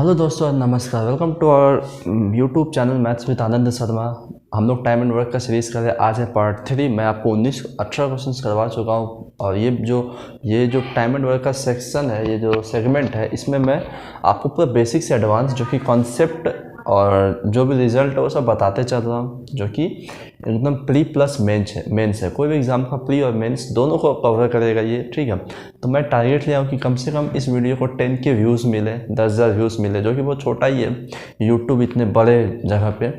Hello दोस्तों, नमस्कार। Welcome to our YouTube channel maths with Anand Sharma. हम लोग टाइम एंड वर्क का सीरीज़ कर रहे हैं। आज है पार्ट 3। मैं आपको 18 क्वेश्चंस करवा चुका हूँ और ये जो टाइम एंड वर्क का सेक्शन है, ये जो सेगमेंट है, इसमें मैं आपको पूरा बेसिक से एडवांस जो कि कॉन्सेप्ट और जो भी रिजल्ट है वो सब बताते चल रहा हूँ, जो कि एकदम प्री प्लस मेंस है। कोई भी एग्ज़ाम का प्री और मेंस दोनों को कवर करेगा ये, ठीक है। तो मैं टारगेट लिया हूँ कि कम से कम इस वीडियो को 10 के व्यूज़ मिले, 10,000 व्यूज़ मिले, जो कि बहुत छोटा ही है यूट्यूब इतने बड़े जगह पे।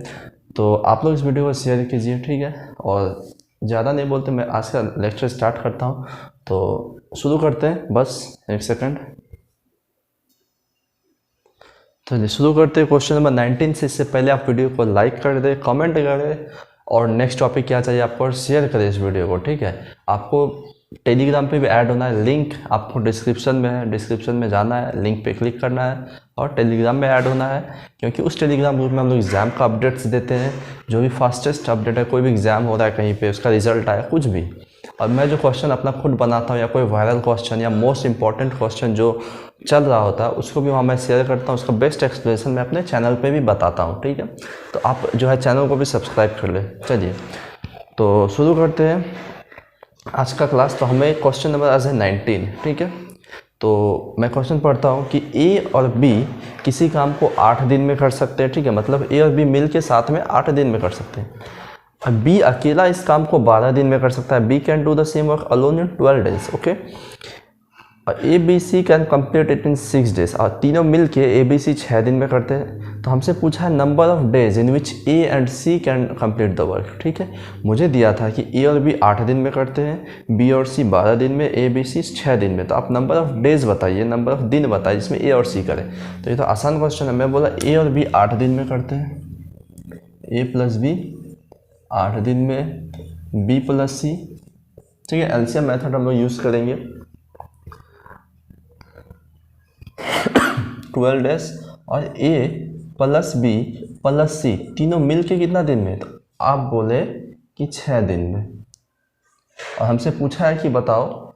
तो आप लोग इस वीडियो को शेयर कीजिए, ठीक है। और ज़्यादा नहीं बोलते, मैं आज का लेक्चर स्टार्ट करता हूँ। तो शुरू करते हैं, बस एक सेकंड। तो शुरू करते हैं क्वेश्चन नंबर 19 से। इससे पहले आप वीडियो को लाइक कर दें, कमेंट करें और नेक्स्ट टॉपिक क्या चाहिए आपको, और शेयर करें इस वीडियो को, ठीक है। आपको टेलीग्राम पे भी ऐड होना है, लिंक आपको डिस्क्रिप्शन में है। डिस्क्रिप्शन में जाना है, लिंक पे क्लिक करना है और टेलीग्राम में ऐड होना है, क्योंकि उस टेलीग्राम ग्रुप में हम लोग एग्ज़ाम का अपडेट्स देते हैं। जो भी फास्टेस्ट अपडेट है, कोई भी एग्ज़ाम हो रहा है कहीं पे, उसका रिजल्ट आया, कुछ भी। और मैं जो क्वेश्चन अपना खुद बनाता हूँ या कोई वायरल क्वेश्चन या मोस्ट इंपॉर्टेंट क्वेश्चन जो चल रहा होता है, उसको भी वहाँ मैं शेयर करता हूँ। उसका बेस्ट एक्सप्लेनेशन मैं अपने चैनल पे भी बताता हूँ, ठीक है। तो आप जो है चैनल को भी सब्सक्राइब कर ले। चलिए तो शुरू करते हैं आज का क्लास। तो हमें क्वेश्चन नंबर आज है 19, ठीक है। तो मैं क्वेश्चन पढ़ता हूँ कि ए और बी किसी काम को 8 दिन में कर सकते हैं, ठीक है। मतलब ए और बी मिल के साथ में 8 दिन में कर सकते हैं। और बी अकेला इस काम को 12 दिन में कर सकता है। B can do the same work alone in 12 days, okay. और A B C can complete it in 6 days. और तीनों मिल के ए बी सी 6 दिन में करते हैं। तो हमसे पूछा है number of days in which A and C can complete the work, ठीक है। मुझे दिया था कि ए और बी 8 दिन में करते हैं, बी और सी 12 दिन में, ए बी सी 6 दिन में। तो आप नंबर ऑफ डेज बताइए, नंबर ऑफ दिन बताइए जिसमें ए और सी करें। तो ये तो आसान क्वेश्चन है। मैं बोला ए और बी 8 दिन में करते हैं, ए प्लस बी 8 दिन में, बी प्लस सी, ठीक है। एलसीएम मेथड हम लोग यूज़ करेंगे, 12 डेज। और ए प्लस बी प्लस सी तीनों मिल के कितना दिन में, तो आप बोले कि 6 दिन में। और हमसे पूछा है कि बताओ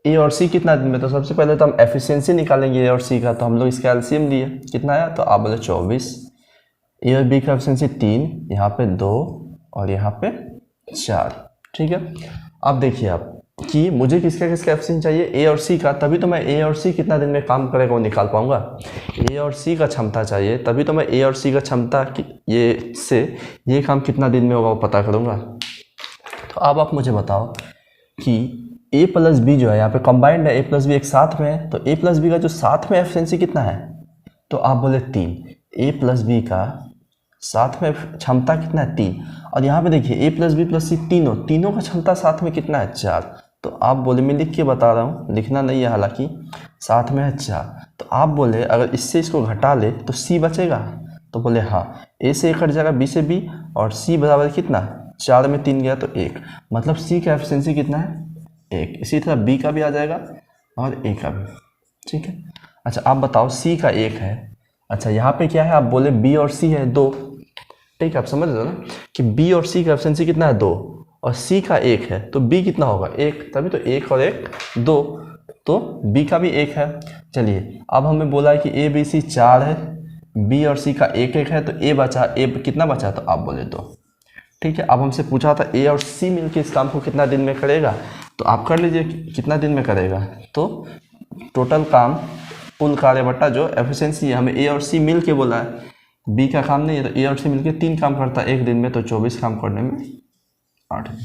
ए और सी कितना दिन में। तो सबसे पहले तो हम एफिशिएंसी निकालेंगे ए और सी का। तो हम लोग इसका एलसीएम लिए, कितना आया, तो आप बोले 24। ए और बी का एफिशिएंसी 3, यहाँ पे 2 और यहाँ पे 4, ठीक है। अब देखिए आप कि मुझे किसका एफिशिएंसी चाहिए, ए और सी का। तभी तो मैं ए और सी कितना दिन में काम करेगा वो निकाल पाऊंगा। ए और सी का क्षमता चाहिए, तभी तो मैं ए और सी का क्षमता ये काम कितना दिन में होगा वो पता करूंगा। तो अब आप मुझे बताओ कि ए प्लस बी जो है यहाँ पे कंबाइंड है, ए प्लस बी एक साथ में है। तो ए प्लस बी का जो साथ में एफिशिएंसी कितना है, तो आप बोले 3। ए प्लस बी का साथ में क्षमता कितना है, 3। और यहाँ पे देखिए ए प्लस बी प्लस सी तीनों का क्षमता साथ में कितना है, 4। तो आप बोले, मैं लिख के बता रहा हूँ, लिखना नहीं है हालांकि, साथ में है 4। तो आप बोले अगर इससे इसको घटा ले तो सी बचेगा। तो बोले हाँ, ए से 1 कट जाएगा, बी से बी, और सी बराबर कितना, 4 में 3 गया तो 1। मतलब सी का एफिशिएंसी कितना है, 1। इसी तरह बी का भी आ जाएगा और ए का भी, ठीक है। अच्छा आप बताओ सी का 1 है। अच्छा यहाँ पे क्या है, आप बोले बी और सी है 2, ठीक है। आप समझ रहे हो ना कि बी और सी का एफिशिएंसी कितना है, 2, और सी का 1 है, तो बी कितना होगा, 1। तभी तो 1 और 1 2, तो बी का भी 1 है। चलिए अब हमें बोला है कि ए बी सी 4 है, बी और सी का 1 है, तो ए बचा, ए कितना बचा, तो आप बोले 2, ठीक है। अब हमसे पूछा था ए और सी मिलकर इस काम को कितना दिन में करेगा। तो आप कर लीजिए कितना दिन में करेगा। तो टोटल काम, कुल कार्य बट्टा जो एफिशिएंसी है, हमें ए और सी मिल के बोला है, बी का काम नहीं है। तो ए और सी मिलके 3 काम करता है 1 दिन में, तो 24 काम करने में 8 दिन,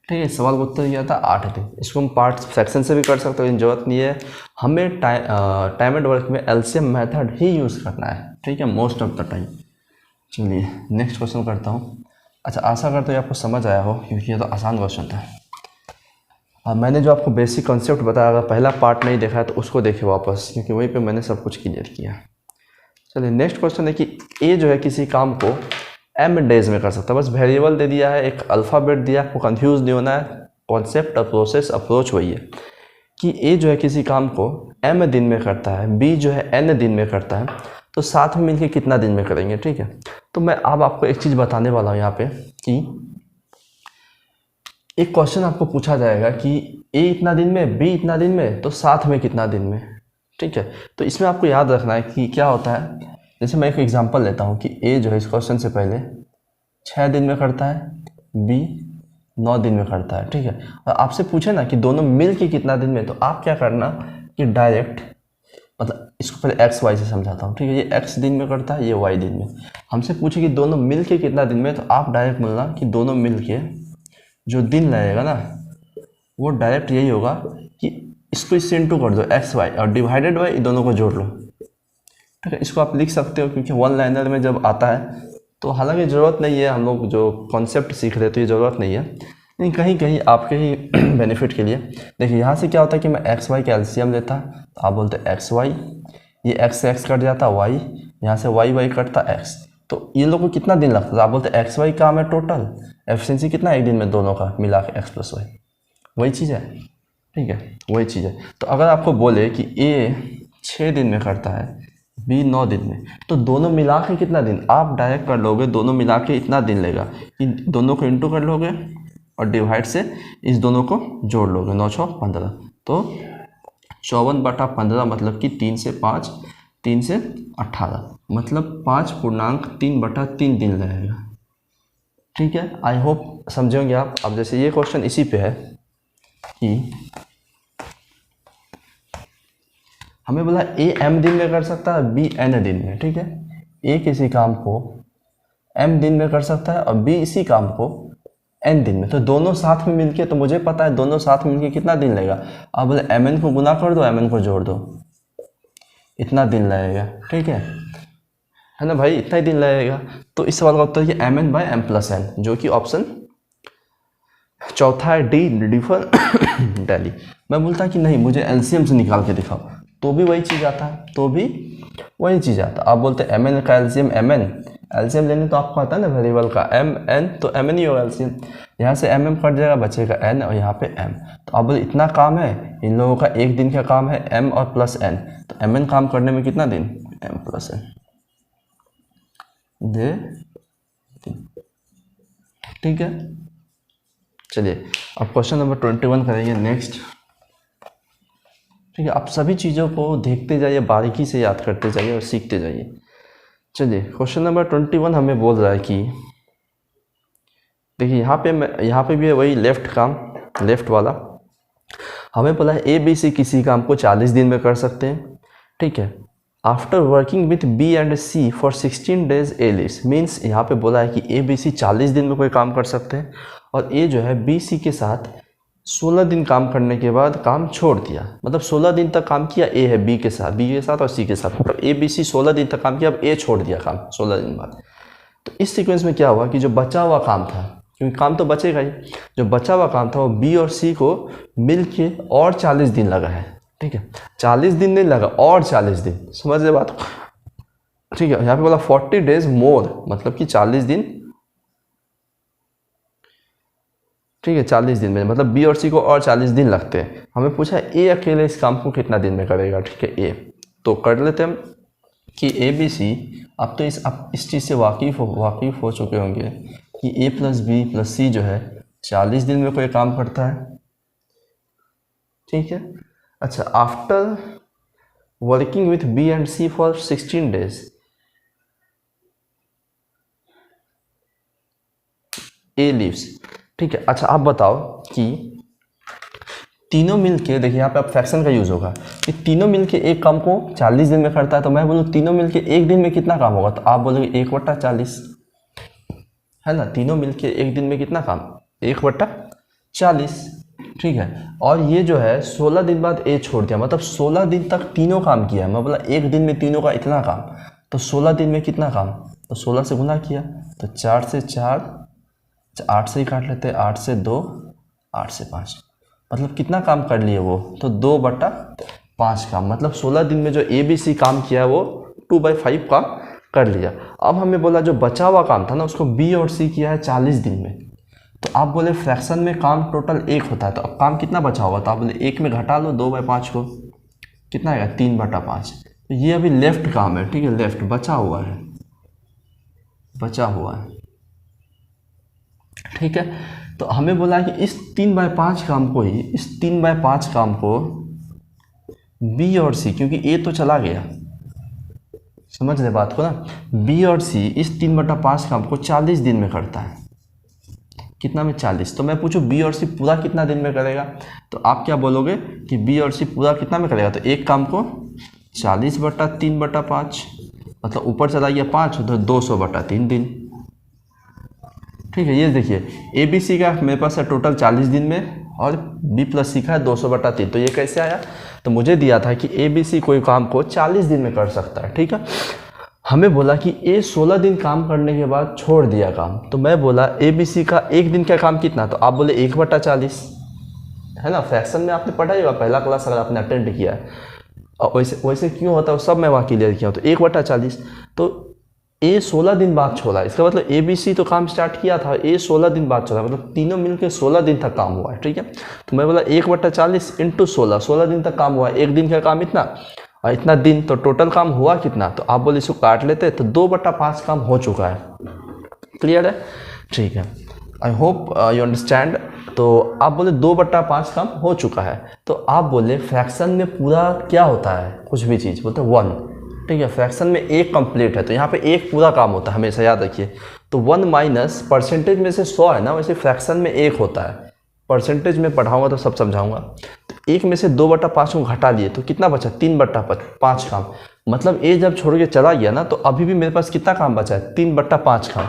ठीक है। सवाल का उत्तर दिया था 8 दिन। इसको हम पार्ट सेक्शन से भी कर सकते हो, लेकिन जरूरत नहीं है। हमें टाइम एंड वर्क में एलसीएम मेथड ही यूज़ करना है, ठीक है, मोस्ट ऑफ द टाइम। चलिए नेक्स्ट क्वेश्चन करता हूँ। अच्छा आशा करते हो आपको समझ आया हो, क्योंकि ये तो आसान क्वेश्चन था। अब मैंने जो आपको बेसिक कॉन्सेप्ट बताया, अगर पहला पार्ट नहीं देखा है तो उसको देखे वापस, क्योंकि वहीं पे मैंने सब कुछ क्लियर किया। चलिए नेक्स्ट क्वेश्चन है कि ए जो है किसी काम को m डेज में कर सकता है। बस वेरिएबल दे दिया है, एक अल्फ़ाबेट दिया, आपको कंफ्यूज नहीं होना है। कॉन्सेप्ट और प्रोसेस अप्रोच वही है कि ए जो है किसी काम को m दिन में करता है, बी जो है n दिन में करता है, तो साथ में मिलके कितना दिन में करेंगे, ठीक है। तो मैं अब आपको एक चीज़ बताने वाला हूँ यहाँ पे कि एक क्वेश्चन आपको पूछा जाएगा कि ए इतना दिन में, बी इतना दिन में, तो साथ में कितना दिन में, ठीक है, तो इसमें आपको याद रखना है कि क्या होता है। जैसे मैं एक एग्जांपल लेता हूँ कि ए जो है इस क्वेश्चन से पहले 6 दिन में करता है, बी 9 दिन में करता है। ठीक है, और आपसे पूछे ना कि दोनों मिल के कितना दिन में, तो आप क्या करना कि डायरेक्ट, मतलब इसको पहले एक्स वाई से समझाता हूँ। ठीक है, ये एक्स दिन में करता है, ये वाई दिन में। हमसे पूछे कि दोनों मिल के कितना दिन में, तो आप डायरेक्ट बोलना कि दोनों मिल के जो दिन लगेगा ना वो डायरेक्ट यही होगा कि इसको इससे इंटू कर दो एक्स वाई और डिवाइडेड बाई दोनों को जोड़ लो। ठीक है, इसको आप लिख सकते हो क्योंकि वन लाइनर में जब आता है तो हालांकि ज़रूरत नहीं है, हम लोग जो कॉन्सेप्ट सीख रहे तो ये ज़रूरत नहीं है, लेकिन कहीं कहीं आपके ही बेनिफिट के लिए। देखिए यहाँ से क्या होता है कि मैं एक्स वाई का एलसीएम लेता, तो आप बोलते एक्स वाई, ये एक्स से एक्स कट जाता वाई, यहाँ से वाई वाई कटता एक्स, तो ये लोग को कितना दिन लगता है, आप बोलते एक्स वाई काम है टोटल, एफिशिएंसी कितना एक दिन में दोनों का मिला के एक्स प्लस वाई, वही चीज़ है। ठीक है, वही चीज़ है। तो अगर आपको बोले कि ए 6 दिन में करता है, बी 9 दिन में, तो दोनों मिला के कितना दिन, आप डायरेक्ट कर लोगे दोनों मिला के इतना दिन लेगा कि दोनों को इंटू कर लोगे और डिवाइड से इस दोनों को जोड़ लोगे, 9 6 15, तो 54/15 मतलब कि 3 से 5, 3 से 18, मतलब 5.3/3 दिन लगेगा। ठीक है, आई होप समझेंगे आप। अब जैसे ये क्वेश्चन इसी पे है कि हमें बोला ए एम दिन में कर सकता है, बी एन दिन में। ठीक है, ए किसी काम को एम दिन में कर सकता है और बी इसी काम को एन दिन में, तो दोनों साथ में मिलके, तो मुझे पता है दोनों साथ में मिलके कितना दिन लगेगा। आप बोले एम एन को गुना कर दो, एम एन को जोड़ दो, इतना दिन लगेगा। ठीक है ना भाई, इतना ही दिन लगेगा। तो इस सवाल का उत्तर है M N by M plus N, जो कि ऑप्शन चौथा है डी, डिफर डेली। मैं बोलता कि नहीं मुझे एलसीएम से निकाल के दिखाओ, तो भी वही चीज़ आता है, तो भी वही चीज़ आता है। आप बोलते एम एन का एलसीएम एम एन, एलसीएम लेने तो आपको आता है ना वेरिएबल का एम एन, तो एम एन ही होगा एलसीएम। यहाँ से एम एम कट जाएगा, बचेगा एन और यहाँ पे एम। तो आप बोले इतना काम है, इन लोगों का एक दिन का काम है एम और प्लस एन, तो एम एन काम करने में कितना दिन, एम प्लस एन दे दिन। ठीक है, चलिए अब क्वेश्चन नंबर 21 करेंगे नेक्स्ट। ठीक है, आप सभी चीज़ों को देखते जाइए, बारीकी से याद करते जाइए और सीखते जाइए। चलिए क्वेश्चन नंबर 21 हमें बोल रहा है कि देखिए यहाँ पे भी है वही लेफ्ट काम, लेफ्ट वाला। हमें बोला है ए बी सी किसी काम को 40 दिन में कर सकते हैं। ठीक है, after working with B and C for 16 days A leaves, means यहाँ पे बोला है कि ए बी सी 40 दिन में कोई काम कर सकते हैं और ए जो है बी सी के साथ 16 दिन काम करने के बाद काम छोड़ दिया, मतलब 16 दिन तक काम किया ए है बी के साथ और सी के साथ, मतलब ए बी सी 16 दिन तक काम किया, अब ए छोड़ दिया काम 16 दिन बाद। तो इस सीक्वेंस में क्या हुआ कि जो बचा हुआ काम था, क्योंकि काम तो बचेगा ही, जो बचा हुआ काम था वो बी और सी को मिल के और 40 दिन लगा है। ठीक है, 40 दिन नहीं लगा, और 40 दिन, समझ रहे बात। ठीक है, यहाँ पे बोला 40 डेज मोर, मतलब कि 40 दिन। ठीक है, 40 दिन में मतलब बी और सी को और 40 दिन लगते हैं। हमें पूछा ए अकेले इस काम को कितना दिन में करेगा। ठीक है, ए तो कर लेते हम कि ए बी सी, अब तो आप इस चीज़ से वाकिफ़ हो चुके होंगे कि ए प्लस बी प्लस सी जो है 40 दिन में कोई काम करता है। ठीक है, अच्छा, after working with B and C for 16 days A leaves. ठीक है, अच्छा आप बताओ कि तीनों मिलके, देखिए यहाँ पे अब फ्रैक्शन का यूज़ होगा कि तीनों मिलके एक काम को 40 दिन में करता है, तो मैं बोलूँ तीनों मिलके एक दिन में कितना काम होगा, तो आप बोलोगे 1/40, है ना। तीनों मिलके एक दिन में कितना काम, 1/40। ठीक है, और ये जो है 16 दिन बाद ए छोड़ दिया, मतलब 16 दिन तक तीनों काम किया। मैं बोला एक दिन में तीनों का इतना काम, तो 16 दिन में कितना काम, तो 16 से गुना किया, तो 4 से 4, 8 से ही काट लेते हैं, 8 से 2, 8 से 5, मतलब कितना काम कर लिए वो, तो 2/5 काम, मतलब 16 दिन में जो ए बी सी काम किया वो 2/5 काम कर लिया। अब हमें बोला जो बचा हुआ काम था ना उसको बी और सी किया है 40 दिन में, तो आप बोले फ्रैक्शन में काम टोटल 1 होता है, तो अब काम कितना बचा हुआ, तो आप बोले 1 में घटा लो 2/5 को, कितना आएगा 3/5। तो ये अभी लेफ्ट काम है। ठीक है, लेफ्ट बचा हुआ है, बचा हुआ है। ठीक है, तो हमें बोला है कि इस 3/5 काम को ही, इस 3/5 काम को बी और सी, क्योंकि ए तो चला गया, समझ रहे बात को ना, बी और सी इस 3/5 काम को 40 दिन में करता है। कितना में? 40। तो मैं पूछूं बी और सी पूरा कितना दिन में करेगा, तो आप क्या बोलोगे कि बी और सी पूरा कितना में करेगा, तो एक काम को 40/3/5, मतलब ऊपर चला गया 5, तो 200/3 दिन। ठीक है, ये देखिए ए बी सी का मेरे पास है टोटल 40 दिन में, और बी प्लस सी का है 200/3। तो ये कैसे आया, तो मुझे दिया था कि ए बी सी कोई काम को 40 दिन में कर सकता है। ठीक है, हमें बोला कि ए 16 दिन काम करने के बाद छोड़ दिया काम, तो मैं बोला ए बी सी का एक दिन का काम कितना, तो आप बोले 1/40, है ना। फ्रैक्शन में आपने पढ़ा ही होगा, पहला क्लास अगर आपने अटेंड किया है, और वैसे वैसे क्यों होता है सब मैं वहाँ क्लियर किया हूँ। तो 1/40, तो ए 16 दिन बाद छोड़ा, इसका मतलब ए बी सी तो काम स्टार्ट किया था, ए 16 दिन बाद छोड़ा, मतलब तीनों मिलकर 16 दिन तक काम हुआ है। ठीक है, तो मैं बोला 1/40 × 16, 16 दिन तक काम हुआ है, एक दिन का काम इतना और इतना दिन, तो टोटल काम हुआ कितना, तो आप बोले इसको काट लेते, तो 2/5 काम हो चुका है। क्लियर है? ठीक है, आई होप यू अंडरस्टैंड। तो आप बोले 2/5 काम हो चुका है, तो आप बोले फ्रैक्शन में पूरा क्या होता है, कुछ भी चीज़ बोलते हैं 1। ठीक है, फ्रैक्शन में एक कंप्लीट है, तो यहाँ पे एक पूरा काम होता है, हमेशा याद रखिए। तो 1 माइनस परसेंटेज में से 100 है ना, वैसे फ्रैक्शन में एक होता है, परसेंटेज में पढ़ाऊंगा तो सब समझाऊंगा। तो एक में से 2/5 को घटा लिए तो कितना बचा, 3/5 काम, मतलब ए जब छोड़ के चला गया ना, तो अभी भी मेरे पास कितना काम बचा है, 3/5 काम।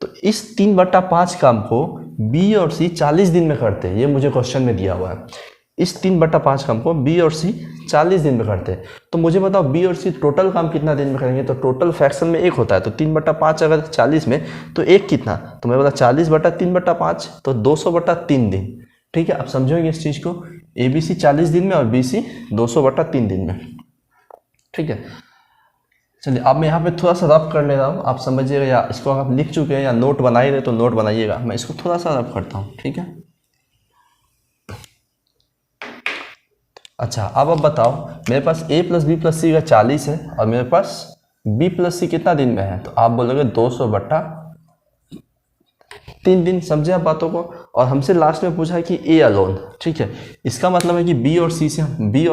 तो इस 3/5 काम को बी और सी 40 दिन में करते हैं, ये मुझे क्वेश्चन में दिया हुआ है। इस 3/5 काम को बी और सी 40 दिन में करते हैं, तो मुझे बताओ बी और सी टोटल काम कितना दिन में करेंगे, तो टोटल फ्रैक्शन में एक होता है, तो 3/5 अगर 40 में, तो एक कितना, तो मैं बोला 40/3/5, तो 200/3 दिन। ठीक है, आप समझोगे इस चीज़ को, ए बी सी 40 दिन में और बी सी 200/3 दिन में। ठीक है, चलिए अब मैं यहाँ पे थोड़ा सा रफ कर ले रहा हूँ, आप समझिएगा, या इसको आप लिख चुके हैं या नोट बनाए रहे तो नोट बनाइएगा, मैं इसको थोड़ा सा रफ करता हूँ। ठीक है, अच्छा अब बताओ, मेरे पास a + b + c का 40 है, और मेरे पास b + c कितना दिन में है, तो आप बोलोगे 200/3 दिन। समझे आप बातों को। और हमसे लास्ट में पूछा है कि a अलोन, ठीक है, इसका मतलब है कि b और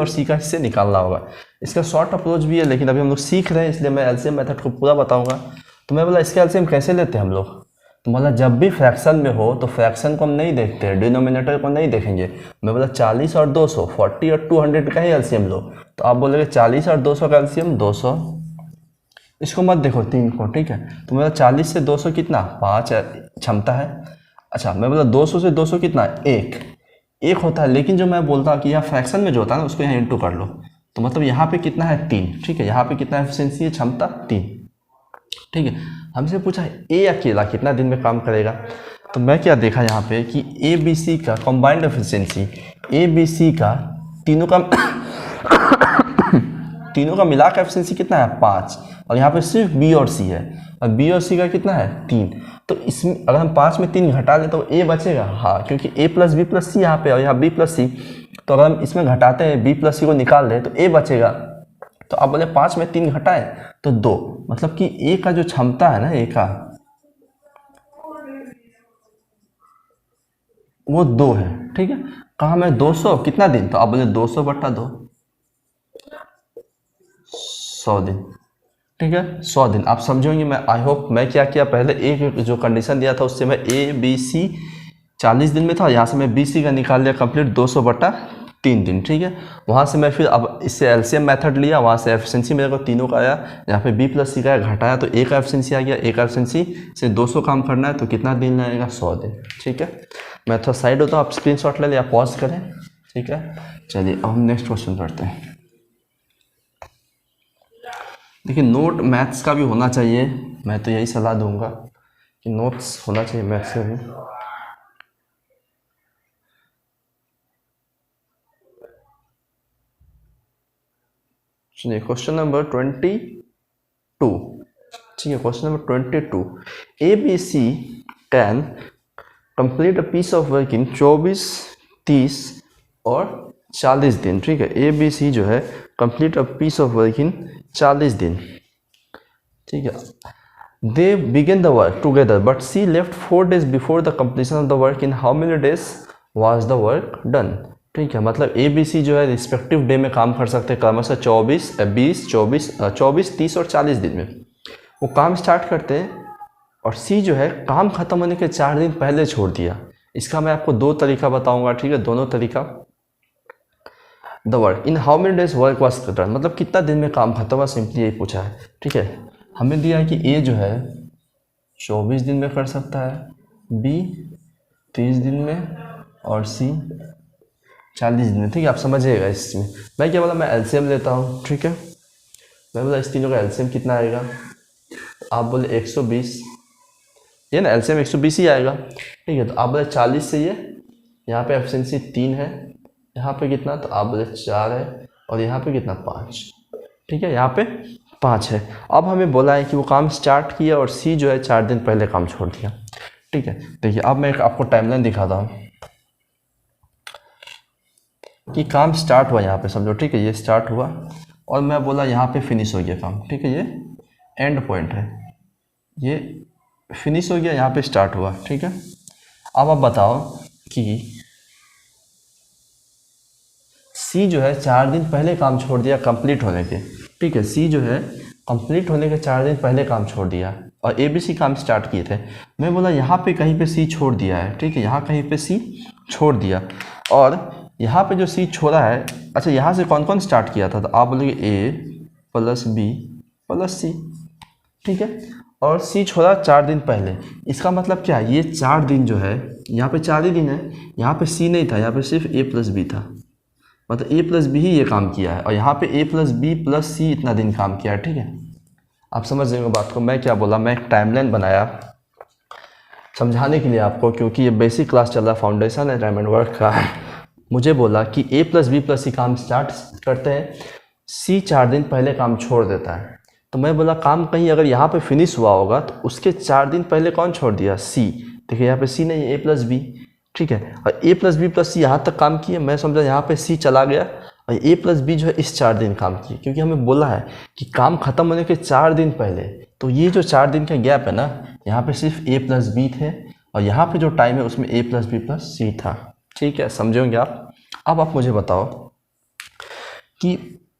c का इससे निकालना होगा। इसका शॉर्ट अप्रोच भी है, लेकिन अभी हम लोग सीख रहे हैं, इसलिए मैं एलसीएम मेथड को पूरा बताऊंगा। तो मैं बोला इसका एलसीएम कैसे लेते हैं हम लोग, तो मतलब जब भी फ्रैक्शन में हो तो फ्रैक्शन को हम नहीं देखते, डिनोमिनेटर को नहीं देखेंगे। मैं बोला 40 और 200, 40 और 200 का ही एलसीएम लो, तो आप बोलोगे 40 और 200 का एलसीएम 200, इसको मत देखो 3 को। ठीक है, तो मेरा 40 से 200 कितना, 5 क्षमता है। अच्छा मैं बोला 200 से 200 कितना, एक होता है, लेकिन जो मैं बोलता कि यहाँ फ्रैक्शन में जो होता है ना, उसको यहाँ इंटू कर लो, तो मतलब यहाँ पे कितना है 3। ठीक है, यहाँ पे कितना एफिशिएंसी है, क्षमता 3। ठीक है, हमसे पूछा है ए अकेला कितना दिन में काम करेगा, तो मैं क्या देखा यहाँ पे कि ए बी सी का combined efficiency, A B C का तीनों का मिला का एफिशिएंसी कितना है 5, और यहाँ पे सिर्फ बी और सी है, और बी और सी का कितना है 3। तो इसमें अगर हम 5 में 3 घटा लें तो ए बचेगा, हाँ, क्योंकि a + b + c यहाँ पे और यहाँ b + c, तो अगर हम इसमें घटाते हैं b + c को निकाल दें तो a बचेगा। तो आप बोले 5 में 3 घटाएं तो 2, मतलब कि ए का जो क्षमता है ना, ए का वो 2 है। ठीक है, कहा मैं 200 कितना दिन, तो आप बोले 200/2, 100 दिन। ठीक है, 100 दिन आप समझोगे। मैं आई होप मैं क्या किया, पहले एक जो कंडीशन दिया था उससे मैं ए बी सी 40 दिन में था, यहाँ से मैं बी सी का निकाल लिया कंप्लीट 200/3 दिन। ठीक है, वहाँ से मैं फिर अब इससे एलसीएम मेथड लिया, वहाँ से एफिशिएंसी मेरे को तीनों का आया, यहाँ पे बी + सी का घटाया तो ए का एफिशिएंसी आ गया, ए का एफिशिएंसी से 200 काम करना है तो कितना दिन लगेगा, 100 दिन। ठीक है, मैं थोड़ा साइड होता हूँ, आप स्क्रीनशॉट ले लें या पॉज करें। ठीक है, चलिए अब हम नेक्स्ट क्वेश्चन करते हैं। देखिए नोट मैथ्स का भी होना चाहिए, मैं तो यही सलाह दूंगा कि नोट्स होना चाहिए मैथ्स का भी। चलिए क्वेश्चन नंबर 22। ठीक है, question number 22, A B C can complete a piece of work in 24, 30 और 40 दिन। ठीक है, ए बी सी जो है complete a piece of work in 40 दिन। ठीक है, they begin the work together but C left 4 days before the completion of the work, in how many days was the work done. ठीक है, मतलब ए B C जो है respective day में काम कर सकते हैं क्रमशः 24, 20, 24, 30 और 40 दिन में वो काम स्टार्ट करते हैं, और सी जो है काम खत्म होने के 4 दिन पहले छोड़ दिया। इसका मैं आपको 2 तरीका बताऊंगा, ठीक है, दोनों तरीका। The work in how many days work was done, मतलब कितना दिन में काम खत्म हुआ, सिंपली यही पूछा है। ठीक है, हमें दिया है कि ए जो है 24 दिन में कर सकता है, बी 30 दिन में और सी 40 दिन में। ठीक है, आप समझिएगा इसमें मैं क्या बोला, मैं एलसीएम लेता हूँ। ठीक है, मैं बोला इस तीनों का एलसीएम कितना आएगा, आप बोले 120, ये ना एलसीएम 120 ही आएगा। ठीक है, तो आप बोले 40 से ये, यहाँ पे एफिशिएंसी 3 है, यहाँ पे कितना, तो आप बोले 4 है, और यहाँ पे कितना 5। ठीक है, यहाँ पे 5 है। अब हमें बोला है कि वो काम स्टार्ट किया और सी जो है 4 दिन पहले काम छोड़ दिया। ठीक है, देखिए अब मैं आपको टाइमलाइन दिखाता हूँ कि काम स्टार्ट हुआ यहाँ पे, समझो। ठीक है, ये स्टार्ट हुआ और मैं बोला यहाँ पे फिनिश हो गया काम। ठीक है, ये एंड पॉइंट है, ये फिनिश हो गया, यहाँ पे स्टार्ट हुआ। ठीक है, अब आप बताओ कि सी जो है 4 दिन पहले काम छोड़ दिया कंप्लीट होने के। ठीक है, सी जो है कंप्लीट होने के 4 दिन पहले काम छोड़ दिया और ए बी सी काम स्टार्ट किए थे। मैं बोला यहाँ पे कहीं पे सी छोड़ दिया है। ठीक है, यहाँ कहीं पे सी छोड़ दिया, और यहाँ पे जो सी छोड़ा है, अच्छा यहाँ से कौन कौन स्टार्ट किया था, तो आप बोलेंगे ए प्लस बी प्लस सी। ठीक है, और सी छोड़ा 4 दिन पहले। इसका मतलब क्या है, ये 4 दिन जो है, यहाँ पे 4 ही दिन है, यहाँ पे सी नहीं था, यहाँ पे सिर्फ ए प्लस बी था, मतलब ए प्लस बी ही ये काम किया है, और यहाँ पे ए प्लस बी प्लस सी इतना दिन काम किया है। ठीक है, आप समझ रहे हो बात को। मैं क्या बोला, मैं एक टाइमलाइन बनाया समझाने के लिए आपको, क्योंकि ये बेसिक क्लास चल रहा है, फाउंडेशन है डायमंड वर्क का। मुझे बोला कि ए प्लस बी प्लस सी काम स्टार्ट करते हैं, सी 4 दिन पहले काम छोड़ देता है। तो मैं बोला काम कहीं अगर यहाँ पे फिनिश हुआ होगा तो उसके 4 दिन पहले कौन छोड़ दिया, सी। देखिए यहाँ पे सी नहीं, ए प्लस बी। ठीक है, और ए प्लस बी प्लस सी यहाँ तक काम किए, मैं समझा यहाँ पे सी चला गया और ए प्लस बी जो है इस 4 दिन काम किए, क्योंकि हमें बोला है कि काम खत्म होने के 4 दिन पहले। तो ये जो 4 दिन का गैप है ना, यहाँ पे सिर्फ ए प्लस बी थे, और यहाँ पे जो टाइम है उसमें ए प्लस बी प्लस सी था। ठीक है, समझेंगे आप। अब आप मुझे बताओ कि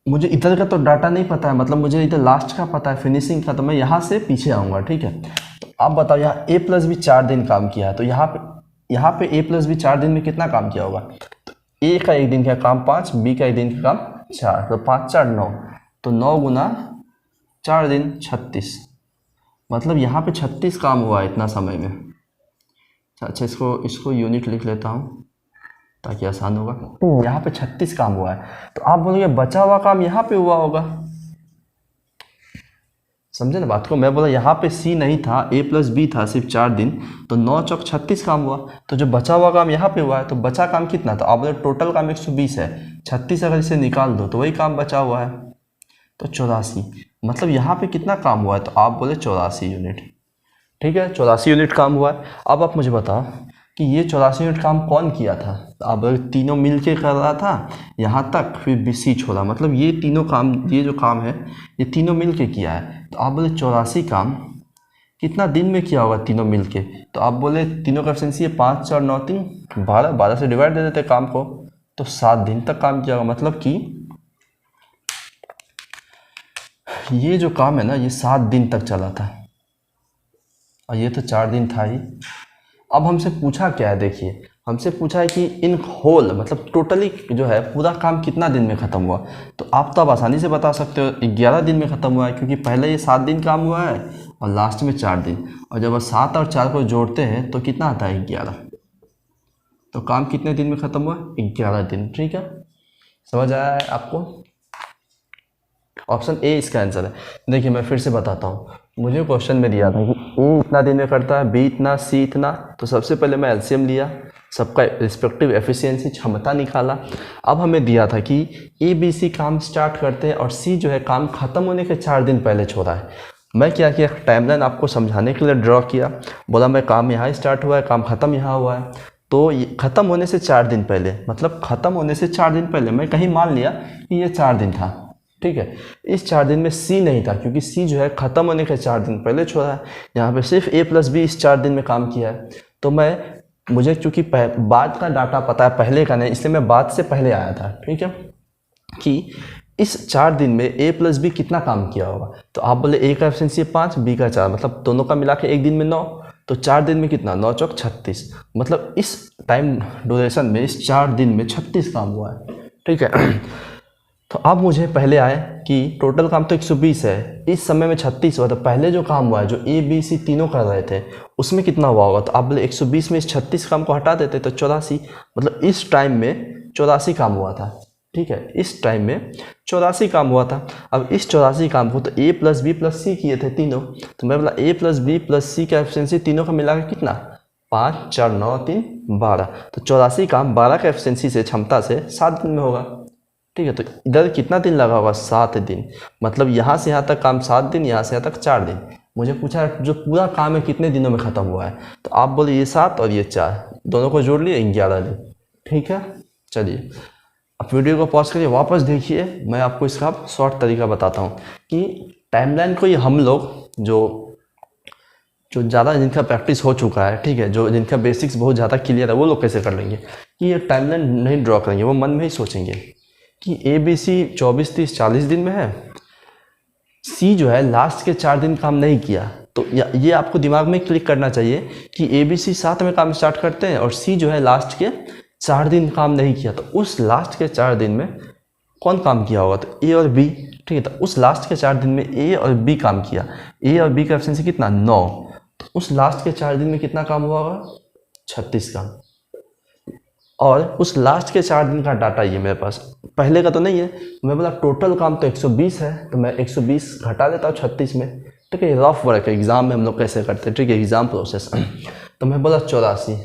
मुझे इधर का तो डाटा नहीं पता है, मतलब मुझे इधर लास्ट का पता है, फिनिशिंग का, तो मैं यहाँ से पीछे आऊँगा। ठीक है, तो आप बताओ यहाँ ए प्लस बी 4 दिन काम किया है, तो यहाँ पे ए प्लस बी 4 दिन में कितना काम किया होगा, तो ए का 1 दिन का काम 5, बी का 1 दिन का काम 4, तो 5 4 9, तो 9 गुना 4 दिन 36, मतलब यहाँ पे 36 काम हुआ है इतना समय में। अच्छा, इसको यूनिट लिख लेता हूँ ताकि आसान होगा। यहाँ पे 36 काम हुआ है, तो आप बोलोगे बचा हुआ काम यहाँ पे हुआ होगा, समझे ना बात को। मैं बोला यहाँ पे सी नहीं था, ए प्लस बी था, सिर्फ 4 दिन, तो 9 चौक 36 काम हुआ, तो जो बचा हुआ काम यहाँ पे हुआ है, तो बचा काम कितना था, आप बोले टोटल काम 120 है, 36 अगर इसे निकाल दो तो वही काम बचा हुआ है, तो 84, मतलब यहाँ पे कितना काम हुआ है, तो आप बोले 84 यूनिट। ठीक है, 84 यूनिट काम हुआ है। अब आप मुझे बताओ कि ये 84 यूनिट काम कौन किया था, तो आप तीनों मिल के कर रहा था यहाँ तक, फिर बी सी छोड़ा, मतलब ये तीनों काम, ये जो काम है ये तीनों मिल के किया है। तो आप बोले 84 काम कितना दिन में किया होगा तीनों मिल के, तो आप बोले तीनों का एफिशिएंसी है 5 4 9 3 12, 12 से डिवाइड दे देते काम को, तो 7 दिन तक काम किया होगा, मतलब कि ये जो काम है ना ये 7 दिन तक चला था, और ये तो 4 दिन था ही। अब हमसे पूछा क्या है, देखिए हमसे पूछा है कि इन होल, मतलब टोटली जो है पूरा काम कितना दिन में ख़त्म हुआ, तो आप तो अब आसानी से बता सकते हो 11 दिन में ख़त्म हुआ है, क्योंकि पहले ये 7 दिन काम हुआ है और लास्ट में 4 दिन, और जब 7 और 4 को जोड़ते हैं तो कितना आता है 11, तो काम कितने दिन में ख़त्म हुआ, 11 दिन। ठीक है, समझ आया है आपको। ऑप्शन ए इसका आंसर है। देखिए मैं फिर से बताता हूँ, मुझे क्वेश्चन में दिया था कि ए इतना दिन में करता है, बी इतना, सी इतना, तो सबसे पहले मैं एलसीएम लिया, सबका रिस्पेक्टिव एफिशिएंसी क्षमता निकाला। अब हमें दिया था कि ए बी सी काम स्टार्ट करते हैं और सी जो है काम खत्म होने के 4 दिन पहले छोड़ा है। मैं क्या किया, टाइमलाइन आपको समझाने के लिए ड्रॉ किया, बोला मैं काम यहाँ स्टार्ट हुआ है, काम ख़त्म यहाँ हुआ है, तो ख़त्म होने से 4 दिन पहले, मतलब ख़त्म होने से 4 दिन पहले मैं कहीं मान लिया कि ये 4 दिन था। ठीक है, इस 4 दिन में सी नहीं था, क्योंकि सी जो है ख़त्म होने के 4 दिन पहले छोड़ा है, यहाँ पे सिर्फ ए प्लस बी इस 4 दिन में काम किया है, तो मैं मुझे चूँकि बाद का डाटा पता है, पहले का नहीं, इसलिए मैं बाद से पहले आया था, ठीक है, कि इस 4 दिन में a प्लस बी कितना काम किया होगा। तो आप बोले a का एफिशिएंसी 5, b का 4, मतलब दोनों का मिला के एक दिन में 9, तो 4 दिन में कितना, 9 चौक 36, मतलब इस टाइम ड्यूरेशन में इस 4 दिन में 36 काम हुआ है, ठीक है। तो अब मुझे पहले आए कि टोटल काम तो 120 है, इस समय में 36 हुआ, तो पहले जो काम हुआ है जो ए बी सी तीनों कर रहे थे उसमें कितना हुआ होगा। तो आप बोले 120 में इस 36 काम को हटा देते तो 84, मतलब इस टाइम में 84 काम हुआ था, ठीक है, इस टाइम में 84 काम हुआ था। अब इस 84 काम को तो ए प्लस बी प्लस सी किए थे तीनों, तो मैं बोला ए प्लस बी प्लस सी का एफिशिएंसी तीनों का मिला के कितना, 5 4 9 3 12, तो 84 काम 12 का एफिशिएंसी से क्षमता से 7 दिन में होगा, ठीक है। तो इधर कितना दिन लगा होगा, 7 दिन, मतलब यहाँ से यहाँ तक काम 7 दिन, यहाँ से यहाँ तक 4 दिन। मुझे पूछा जो पूरा काम है कितने दिनों में ख़त्म हुआ है, तो आप बोले ये 7 और ये 4, दोनों को जोड़ लिए 11 दिन, ठीक है। चलिए अब वीडियो को पॉज करिए, वापस देखिए, मैं आपको इसका शॉर्ट तरीका बताता हूँ कि टाइमलाइन को ये हम लोग जो ज़्यादा जिनका प्रैक्टिस हो चुका है, ठीक है, जो जिनका बेसिक्स बहुत ज़्यादा क्लियर है, वो लोग कैसे कर लेंगे कि ये टाइमलाइन नहीं ड्रॉ करेंगे, वो मन में ही सोचेंगे कि ए बी सी 24 30 40 दिन में है, सी जो है लास्ट के 4 दिन काम नहीं किया, तो ये आपको दिमाग में क्लिक करना चाहिए कि ए बी सी 7 में काम स्टार्ट करते हैं और सी जो है लास्ट के 4 दिन काम नहीं किया, तो उस लास्ट के 4 दिन में कौन काम किया होगा, तो ए और बी, ठीक है। तो उस लास्ट के 4 दिन में ए और बी काम किया, ए और बी का एफिशिएंसी कितना, 9, तो उस लास्ट के 4 दिन में कितना काम हुआ होगा, 36 काम। और उस लास्ट के 4 दिन का डाटा ये मेरे पास, पहले का तो नहीं है, मैं बोला टोटल काम तो 120 है, तो मैं 120 घटा देता हूँ 36 में, ठीक है, रफ वर्क है, एग्जाम में हम लोग कैसे करते हैं, ठीक है, एग्जाम प्रोसेस। तो मैं बोला 84,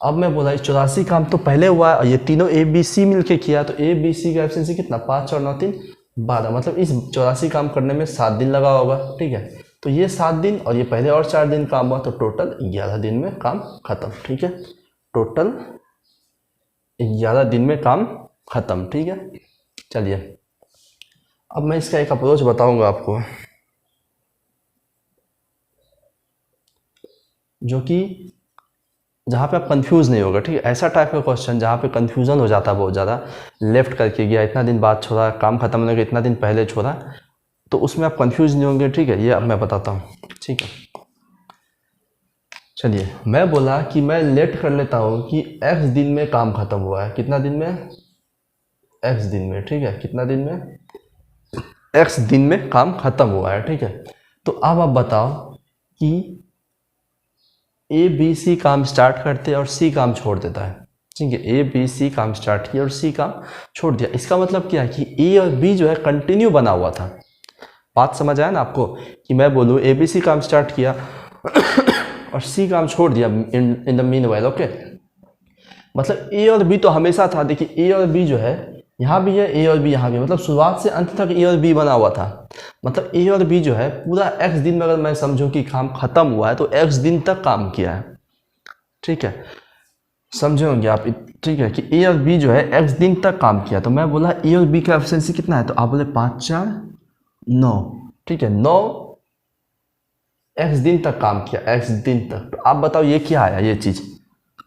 अब मैं बोला 84 काम तो पहले हुआ है और ये तीनों ए बी सी मिल के किया, तो ए बी सी का एफिशिएंसी कितना, 5 और 9 3 12, मतलब इस 84 काम करने में 7 दिन लगा होगा, ठीक है। तो ये 7 दिन और ये पहले और 4 दिन काम हुआ, तो टोटल 11 दिन में काम खत्म, ठीक है, टोटल 11 दिन में काम खत्म, ठीक है। चलिए अब मैं इसका एक अप्रोच बताऊंगा आपको, जो कि जहाँ पे आप कंफ्यूज नहीं होगा, ठीक है, ऐसा टाइप का क्वेश्चन जहाँ पे कंफ्यूजन हो जाता है बहुत ज़्यादा, लेफ्ट करके गया, इतना दिन बाद छोड़ा, काम खत्म होने का इतना दिन पहले छोड़ा, तो उसमें आप कंफ्यूज नहीं होंगे, ठीक है, ये अब मैं बताता हूँ, ठीक है। चलिए मैं बोला कि मैं लेट कर लेता हूँ कि x दिन में काम खत्म हुआ है, कितना दिन में, x दिन में, ठीक है, कितना दिन में, x दिन में काम खत्म हुआ है, ठीक है। तो अब आप बताओ कि ए बी सी काम स्टार्ट करते हैं और सी काम छोड़ देता है, ठीक है, ए बी सी काम स्टार्ट किया और सी काम छोड़ दिया, इसका मतलब क्या है कि ए और बी जो है कंटिन्यू बना हुआ था। बात समझ आया ना आपको, कि मैं बोलूँ ए बी सी काम स्टार्ट किया और सी काम छोड़ दिया in the mean while, okay, मतलब ए और बी तो हमेशा था। देखिए ए और बी जो है यहाँ भी है, ए और बी यहाँ भी, मतलब शुरुआत से अंत तक ए और बी बना हुआ था, मतलब ए और बी जो है पूरा x दिन में, अगर मैं समझूं कि काम खत्म हुआ है तो x दिन तक काम किया है, ठीक है, समझे होंगे आप, ठीक है, कि ए और बी जो है x दिन तक काम किया। तो मैं बोला ए और बी का एफिशिएंसी कितना है, तो आप बोले 5 4 9, ठीक है, 9 x दिन तक काम किया, x दिन तक। तो आप बताओ ये क्या आया, ये चीज़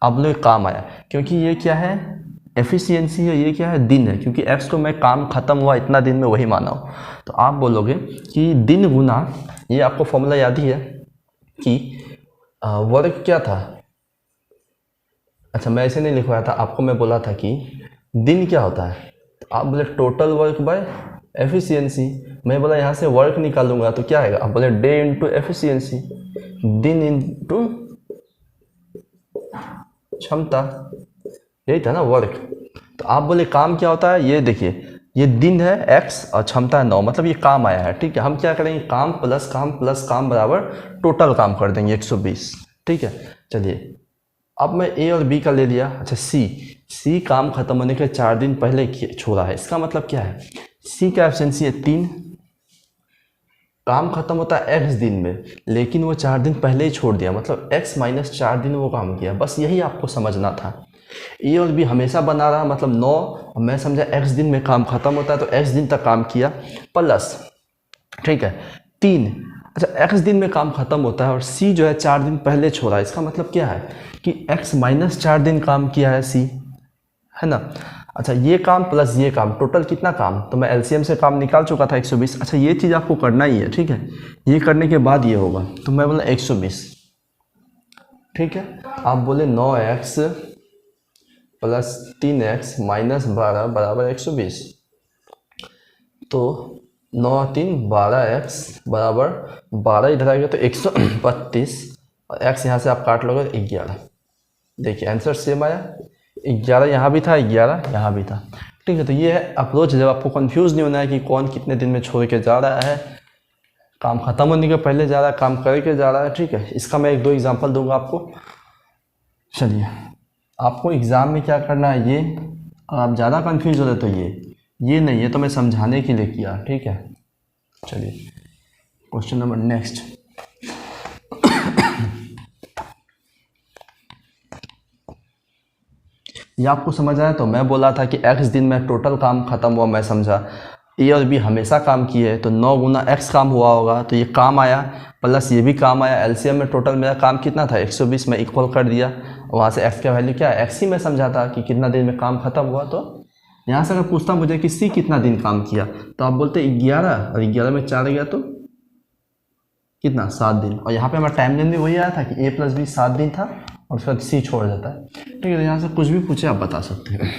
आप बोले काम आया, क्योंकि ये क्या है, एफिशिएंसी है, ये क्या है, दिन है, क्योंकि x को मैं काम खत्म हुआ इतना दिन में वही माना हूँ। तो आप बोलोगे कि दिन गुना, ये आपको फॉर्मूला याद ही है कि वर्क क्या था, अच्छा मैं ऐसे नहीं लिखवाया था आपको, मैं बोला था कि दिन क्या होता है, तो आप बोले टोटल वर्क बाय एफिशिएंसी, मैं बोला यहाँ से वर्क निकालूंगा तो क्या आएगा, आप बोले डे इंटू एफिशिएंसी, दिन इंटू क्षमता, यही था ना वर्क। तो आप बोले काम क्या होता है, ये देखिए ये दिन है x और क्षमता है 9, मतलब ये काम आया है, ठीक है। हम क्या करेंगे, काम प्लस काम प्लस काम बराबर टोटल काम कर देंगे 120, ठीक है। चलिए अब मैं a और b का ले लिया, अच्छा c काम खत्म होने के 4 दिन पहले छोड़ा है, इसका मतलब क्या है, c का एफिशिएंसी है 3, काम खत्म होता है x दिन में, लेकिन वो 4 दिन पहले ही छोड़ दिया, मतलब x माइनस 4 दिन वो काम किया, बस यही आपको समझना था। ए और बी हमेशा बना रहा, मतलब 9, और मैं समझा x दिन में काम खत्म होता है तो x दिन तक काम किया, प्लस, ठीक है, 3, अच्छा x दिन में काम खत्म होता है और c जो है 4 दिन पहले छोड़ा, इसका मतलब क्या है कि x माइनस 4 दिन काम किया है सी, है ना। अच्छा ये काम प्लस ये काम, टोटल कितना काम, तो मैं एलसीएम से काम निकाल चुका था 120। अच्छा ये चीज़ आपको करना ही है, ठीक है। ये करने के बाद ये होगा, तो मैं बोला 120, ठीक है। आप बोले 9x प्लस 3x माइनस 12 बराबर 120, तो 9 3 12x बराबर 12 इधर आएगा तो 132 और x यहाँ से आप काट लोगे 11। देखिए आंसर सेम आया, 11 यहाँ भी था, 11 यहाँ भी था, ठीक है। तो ये है अप्रोच, जब आपको कंफ्यूज नहीं होना है कि कौन कितने दिन में छोड़ के जा रहा है, काम ख़त्म होने के पहले जा रहा है, काम करके जा रहा है, ठीक है। इसका मैं 1-2 एग्जांपल दूंगा आपको। चलिए आपको एग्ज़ाम में क्या करना है, ये आप ज़्यादा कंफ्यूज हो रहे तो ये नहीं है, तो मैं समझाने के लिए किया, ठीक है। चलिए क्वेश्चन नंबर नेक्स्ट। ये आपको समझ आया, तो मैं बोला था कि x दिन में टोटल काम खत्म हुआ, मैं समझा ए और बी हमेशा काम किए, तो 9 गुना x काम हुआ होगा, तो ये काम आया प्लस ये भी काम आया। एलसीएम में टोटल मेरा काम कितना था 120, में इक्वल कर दिया, वहाँ से x का वैल्यू क्या है, x ही मैं समझा था कि कितना दिन में काम खत्म हुआ। तो यहाँ से अगर पूछता मुझे कि सी कितना दिन काम किया, तो आप बोलते 11 और 11 में 4 गया तो कितना 7 दिन, और यहाँ पे हमारा टाइम लाइन भी वही आया था कि a प्लस बी 7 दिन था और उसके बाद सी छोड़ देता है, ठीक है। तो यहाँ से कुछ भी पूछे आप बता सकते हैं।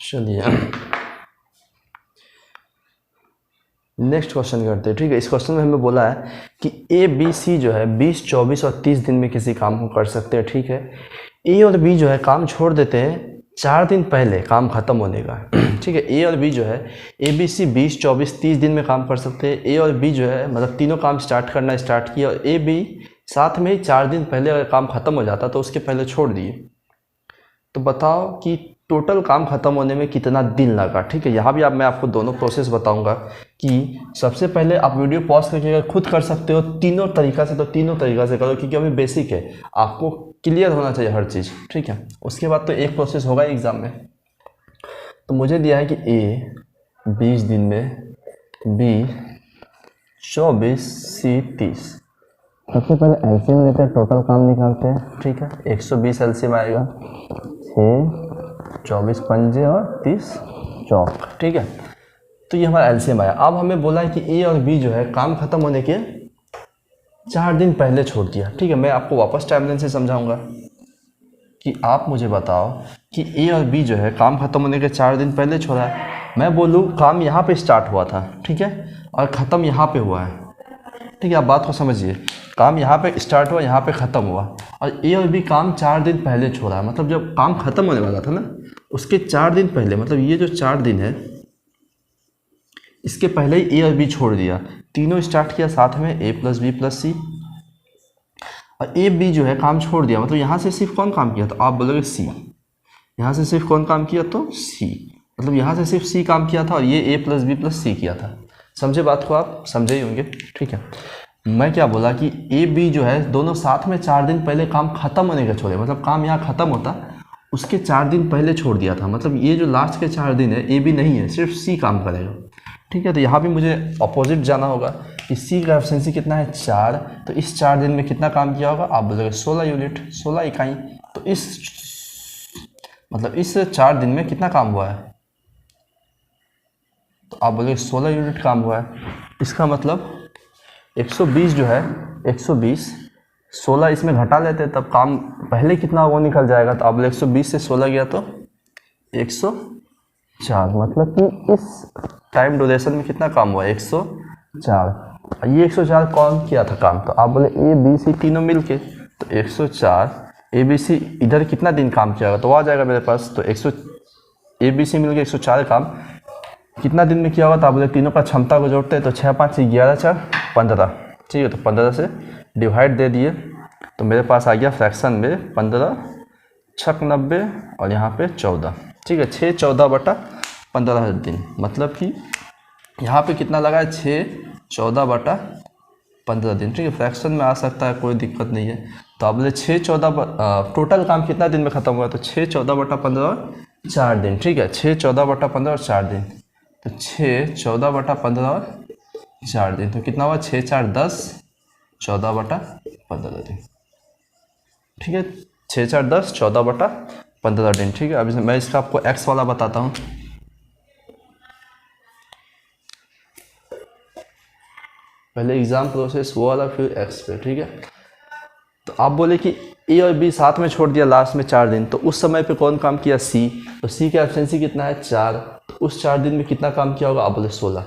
चलिए नेक्स्ट क्वेश्चन करते हैं, ठीक है। इस क्वेश्चन में हमें बोला है कि ए बी सी जो है 20, 24 और 30 दिन में किसी काम को कर सकते हैं, ठीक है। ए और बी जो है काम छोड़ देते हैं 4 दिन पहले काम खत्म होने का, ठीक है। ए और बी जो है ए बी सी 20, 24, 30 दिन में काम कर सकते हैं। ए और बी जो है मतलब तीनों काम स्टार्ट किया, और ए बी साथ में ही 4 दिन पहले अगर काम खत्म हो जाता तो उसके पहले छोड़ दिए, तो बताओ कि टोटल काम खत्म होने में कितना दिन लगा, ठीक है। यहाँ भी मैं आपको दोनों प्रोसेस बताऊंगा कि सबसे पहले आप वीडियो पॉज करके खुद कर सकते हो तीनों तरीका से, तो तीनों तरीका से करो, क्योंकि अभी बेसिक है, आपको क्लियर होना चाहिए हर चीज़, ठीक है। उसके बाद तो एक प्रोसेस होगा एग्जाम में। तो मुझे दिया है कि ए 20 दिन में, बी 24, सी 30। सबसे पहले एलसीएम लेते हैं, टोटल काम निकालते हैं, ठीक है। 120 एलसीएम आएगा, 6 24 पंजे और 30 चौक, ठीक है। तो ये हमारा एलसीएम आया। अब हमें बोला है कि ए और बी जो है काम खत्म होने के 4 दिन पहले छोड़ दिया, ठीक है। मैं आपको वापस टाइमलाइन से समझाऊंगा कि आप मुझे बताओ कि ए और बी जो है काम खत्म होने के 4 दिन पहले छोड़ा है। मैं बोलूँ काम यहाँ पे स्टार्ट हुआ था, ठीक है, और ख़त्म यहाँ पे हुआ है, ठीक है। आप बात को समझिए, काम यहाँ पे स्टार्ट हुआ, यहाँ पे ख़त्म हुआ, और ए और बी काम 4 दिन पहले छोड़ा है। मतलब जब काम ख़त्म होने वाला था ना, उसके 4 दिन पहले, मतलब ये जो 4 दिन है इसके पहले ही ए और बी छोड़ दिया, तीनों स्टार्ट किया साथ में, ए प्लस बी प्लस सी, और ए बी जो है काम छोड़ दिया। मतलब यहाँ से सिर्फ कौन काम किया, तो आप बोलोगे सी। यहाँ से सिर्फ कौन काम किया, तो सी। मतलब यहाँ से सिर्फ सी काम किया था और ये ए प्लस बी प्लस सी किया था। समझे बात को, आप समझे ही होंगे, ठीक है। मैं क्या बोला कि ए बी जो है दोनों साथ में 4 दिन पहले काम खत्म होने का छोड़े, मतलब काम यहाँ खत्म होता उसके 4 दिन पहले छोड़ दिया था। मतलब ये जो लास्ट के 4 दिन है ए बी नहीं है, सिर्फ सी काम करेगा, ठीक है। तो यहाँ भी मुझे अपोजिट जाना होगा कि सी का एफिशिएंसी कितना है 4, तो इस 4 दिन में कितना काम किया होगा, आप बोलोगे 16 यूनिट, 16 इकाई। तो इस 4 दिन में कितना काम हुआ है, तो आप बोलोगे 16 यूनिट काम हुआ है। इसका मतलब 120 जो है 120, 16 इसमें घटा लेते हैं तब काम पहले कितना वो निकल जाएगा, तो आप 120 से 16 गया तो 104। मतलब कि इस टाइम ड्यूरेशन में कितना काम हुआ, 104। ये 104 कौन किया था काम, तो आप बोले ए बी सी तीनों मिल के, तो 104 ए बी सी इधर कितना दिन काम किया होगा, तो आ जाएगा मेरे पास। तो 100 ए बी सी मिल के 104 काम कितना दिन में किया होगा, तो आप बोले तीनों का क्षमता को जोड़ते हैं, तो 6 5 11 4 15, ठीक है। तो 15 से डिवाइड दे दिए, तो मेरे पास आ गया फ्रैक्शन में 15 6 90 और यहाँ पे 14, ठीक है। 6 14 बटा 15 दिन, मतलब कि यहाँ पे कितना लगा है 6 14 बटा 15 दिन, ठीक है। फ्रैक्शन में आ सकता है, कोई दिक्कत नहीं है। तो आप बोले 6 14 टोटल काम कितना दिन में ख़त्म हुआ, तो 6 14 बटा 15 4 दिन, ठीक है। 6 14 बटा 15 और 4 दिन, तो 6 14 बटा 15 और 4 दिन, तो कितना हुआ 6 4 10, 14 बटा 15 दिन, ठीक है। 6 4 10, 14 बटा 15 दिन, ठीक है। अब मैं इसका आपको एक्स वाला बताता हूँ। पहले एग्जाम प्रोसेस वो वाला, फिर एक्स पे, ठीक है। तो आप बोले कि ए और बी साथ में छोड़ दिया लास्ट में 4 दिन, तो उस समय पे कौन काम किया, सी। तो सी का एब्सेंसी कितना है 4, तो उस 4 दिन में कितना काम किया होगा, आप बोले 16।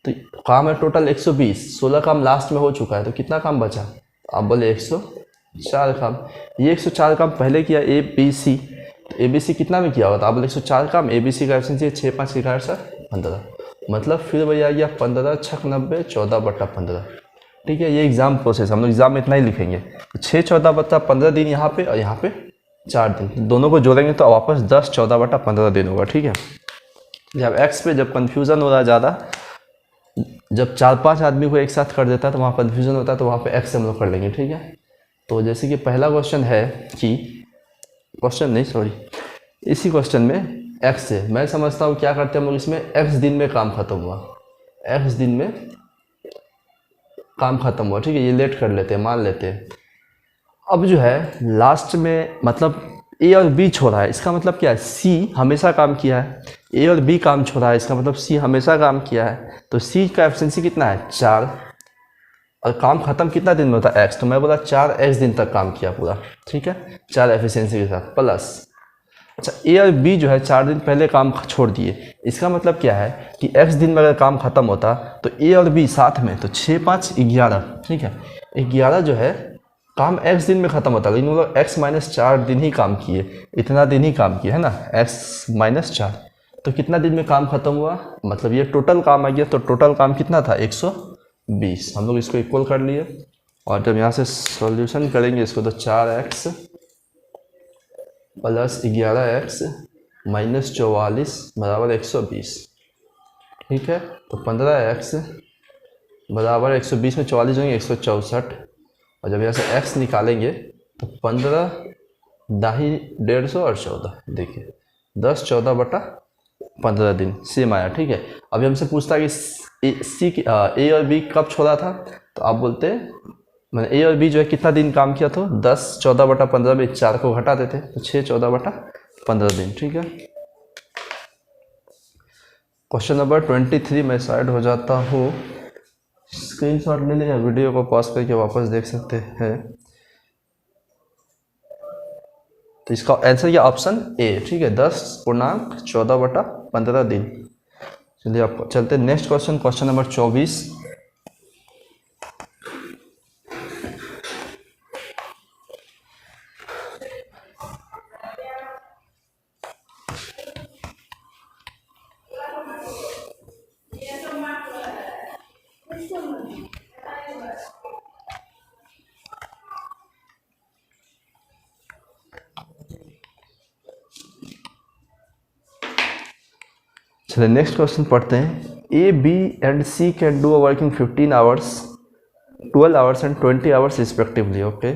तो काम है टोटल 120, 16 काम लास्ट में हो चुका है, तो कितना काम बचा, आप बोले 104 काम। ये 104 काम पहले किया ए बी सी, तो ए बी सी कितना में किया होगा, तो आप बोले 104 काम। ए बी सी का एब्सेंसी 6 5 11 7 15, मतलब फिर वही आ गया 15 6 90, 14 बटा 15, ठीक है। ये एग्जाम प्रोसेस, हम लोग एग्जाम में इतना ही लिखेंगे। 6 14 बटा 15 दिन यहाँ पे, और यहाँ पे 4 दिन, दोनों को जोड़ेंगे तो वापस 10 14 बटा 15 दिन होगा, ठीक है। जब एक्स पे जब कन्फ्यूज़न हो रहा है ज़्यादा, जब 4 5 आदमी को एक साथ कर देता है तो वहाँ कन्फ्यूज़न होता है, तो वहाँ पे एक्स हम लोग कर लेंगे, ठीक है। तो जैसे कि पहला क्वेश्चन है कि, क्वेश्चन नहीं सॉरी, इसी क्वेश्चन में एक्स से मैं समझता हूँ क्या करते हैं हम लोग, इसमें एक्स दिन में काम खत्म हुआ, एक्स दिन में काम खत्म हुआ, ठीक है। ये लेट कर लेते हैं, मान लेते हैं। अब जो है लास्ट में मतलब ए और बी छोड़ा है, इसका मतलब क्या है, सी हमेशा काम किया है। ए और बी काम छोड़ा है, इसका मतलब सी हमेशा काम किया है। तो सी का एफिशिएंसी कितना है 4, और काम खत्म कितना दिन में होता है एक्स, तो मैं बोला 4 एक्स दिन तक काम किया पूरा, ठीक है, 4 एफिशिएंसी के साथ प्लस। अच्छा ए और बी जो है 4 दिन पहले काम छोड़ दिए, इसका मतलब क्या है कि एक्स दिन में अगर काम खत्म होता तो ए और बी साथ में, तो 6 5 11, ठीक है। 11 जो है काम एक्स दिन में खत्म होता है, लेकिन वो लोग एक्स माइनस 4 दिन ही काम किए, इतना दिन ही काम किए है ना, एक्स माइनस 4, तो कितना दिन में काम खत्म हुआ, मतलब ये टोटल काम आ गया। तो टोटल काम कितना था 120, हम लोग इसको इक्वल कर लिए, और जब यहाँ से सॉल्यूशन करेंगे इसको, तो 4x प्लस 11x माइनस 44 बराबर 120, ठीक है। तो 15x बराबर 120 में 44 होंगे 164, और जब यहाँ से x निकालेंगे तो 15 दाही 150 और 14, देखिए 10 14 बटा 15 दिन सेम आया, ठीक है। अभी हमसे पूछता है कि ए और बी कब छोड़ा था, तो आप बोलते मैंने ए और बी जो है कितना दिन काम किया, तो 10 14 बटा 15 में 4 को घटा देते, तो 6 14 बटा 15 दिन, ठीक है। क्वेश्चन नंबर 23 में साइड हो जाता हूँ, स्क्रीनशॉट ले लें या वीडियो को पॉज करके वापस देख सकते हैं। तो इसका आंसर क्या, ऑप्शन ए, ठीक है, 10.14 बटा 15 दिन। चलिए आप चलते नेक्स्ट क्वेश्चन, क्वेश्चन नंबर 24। चलिए नेक्स्ट क्वेश्चन पढ़ते हैं। A B and C can do a working 15 hours 12 hours and 20 hours respectively, okay.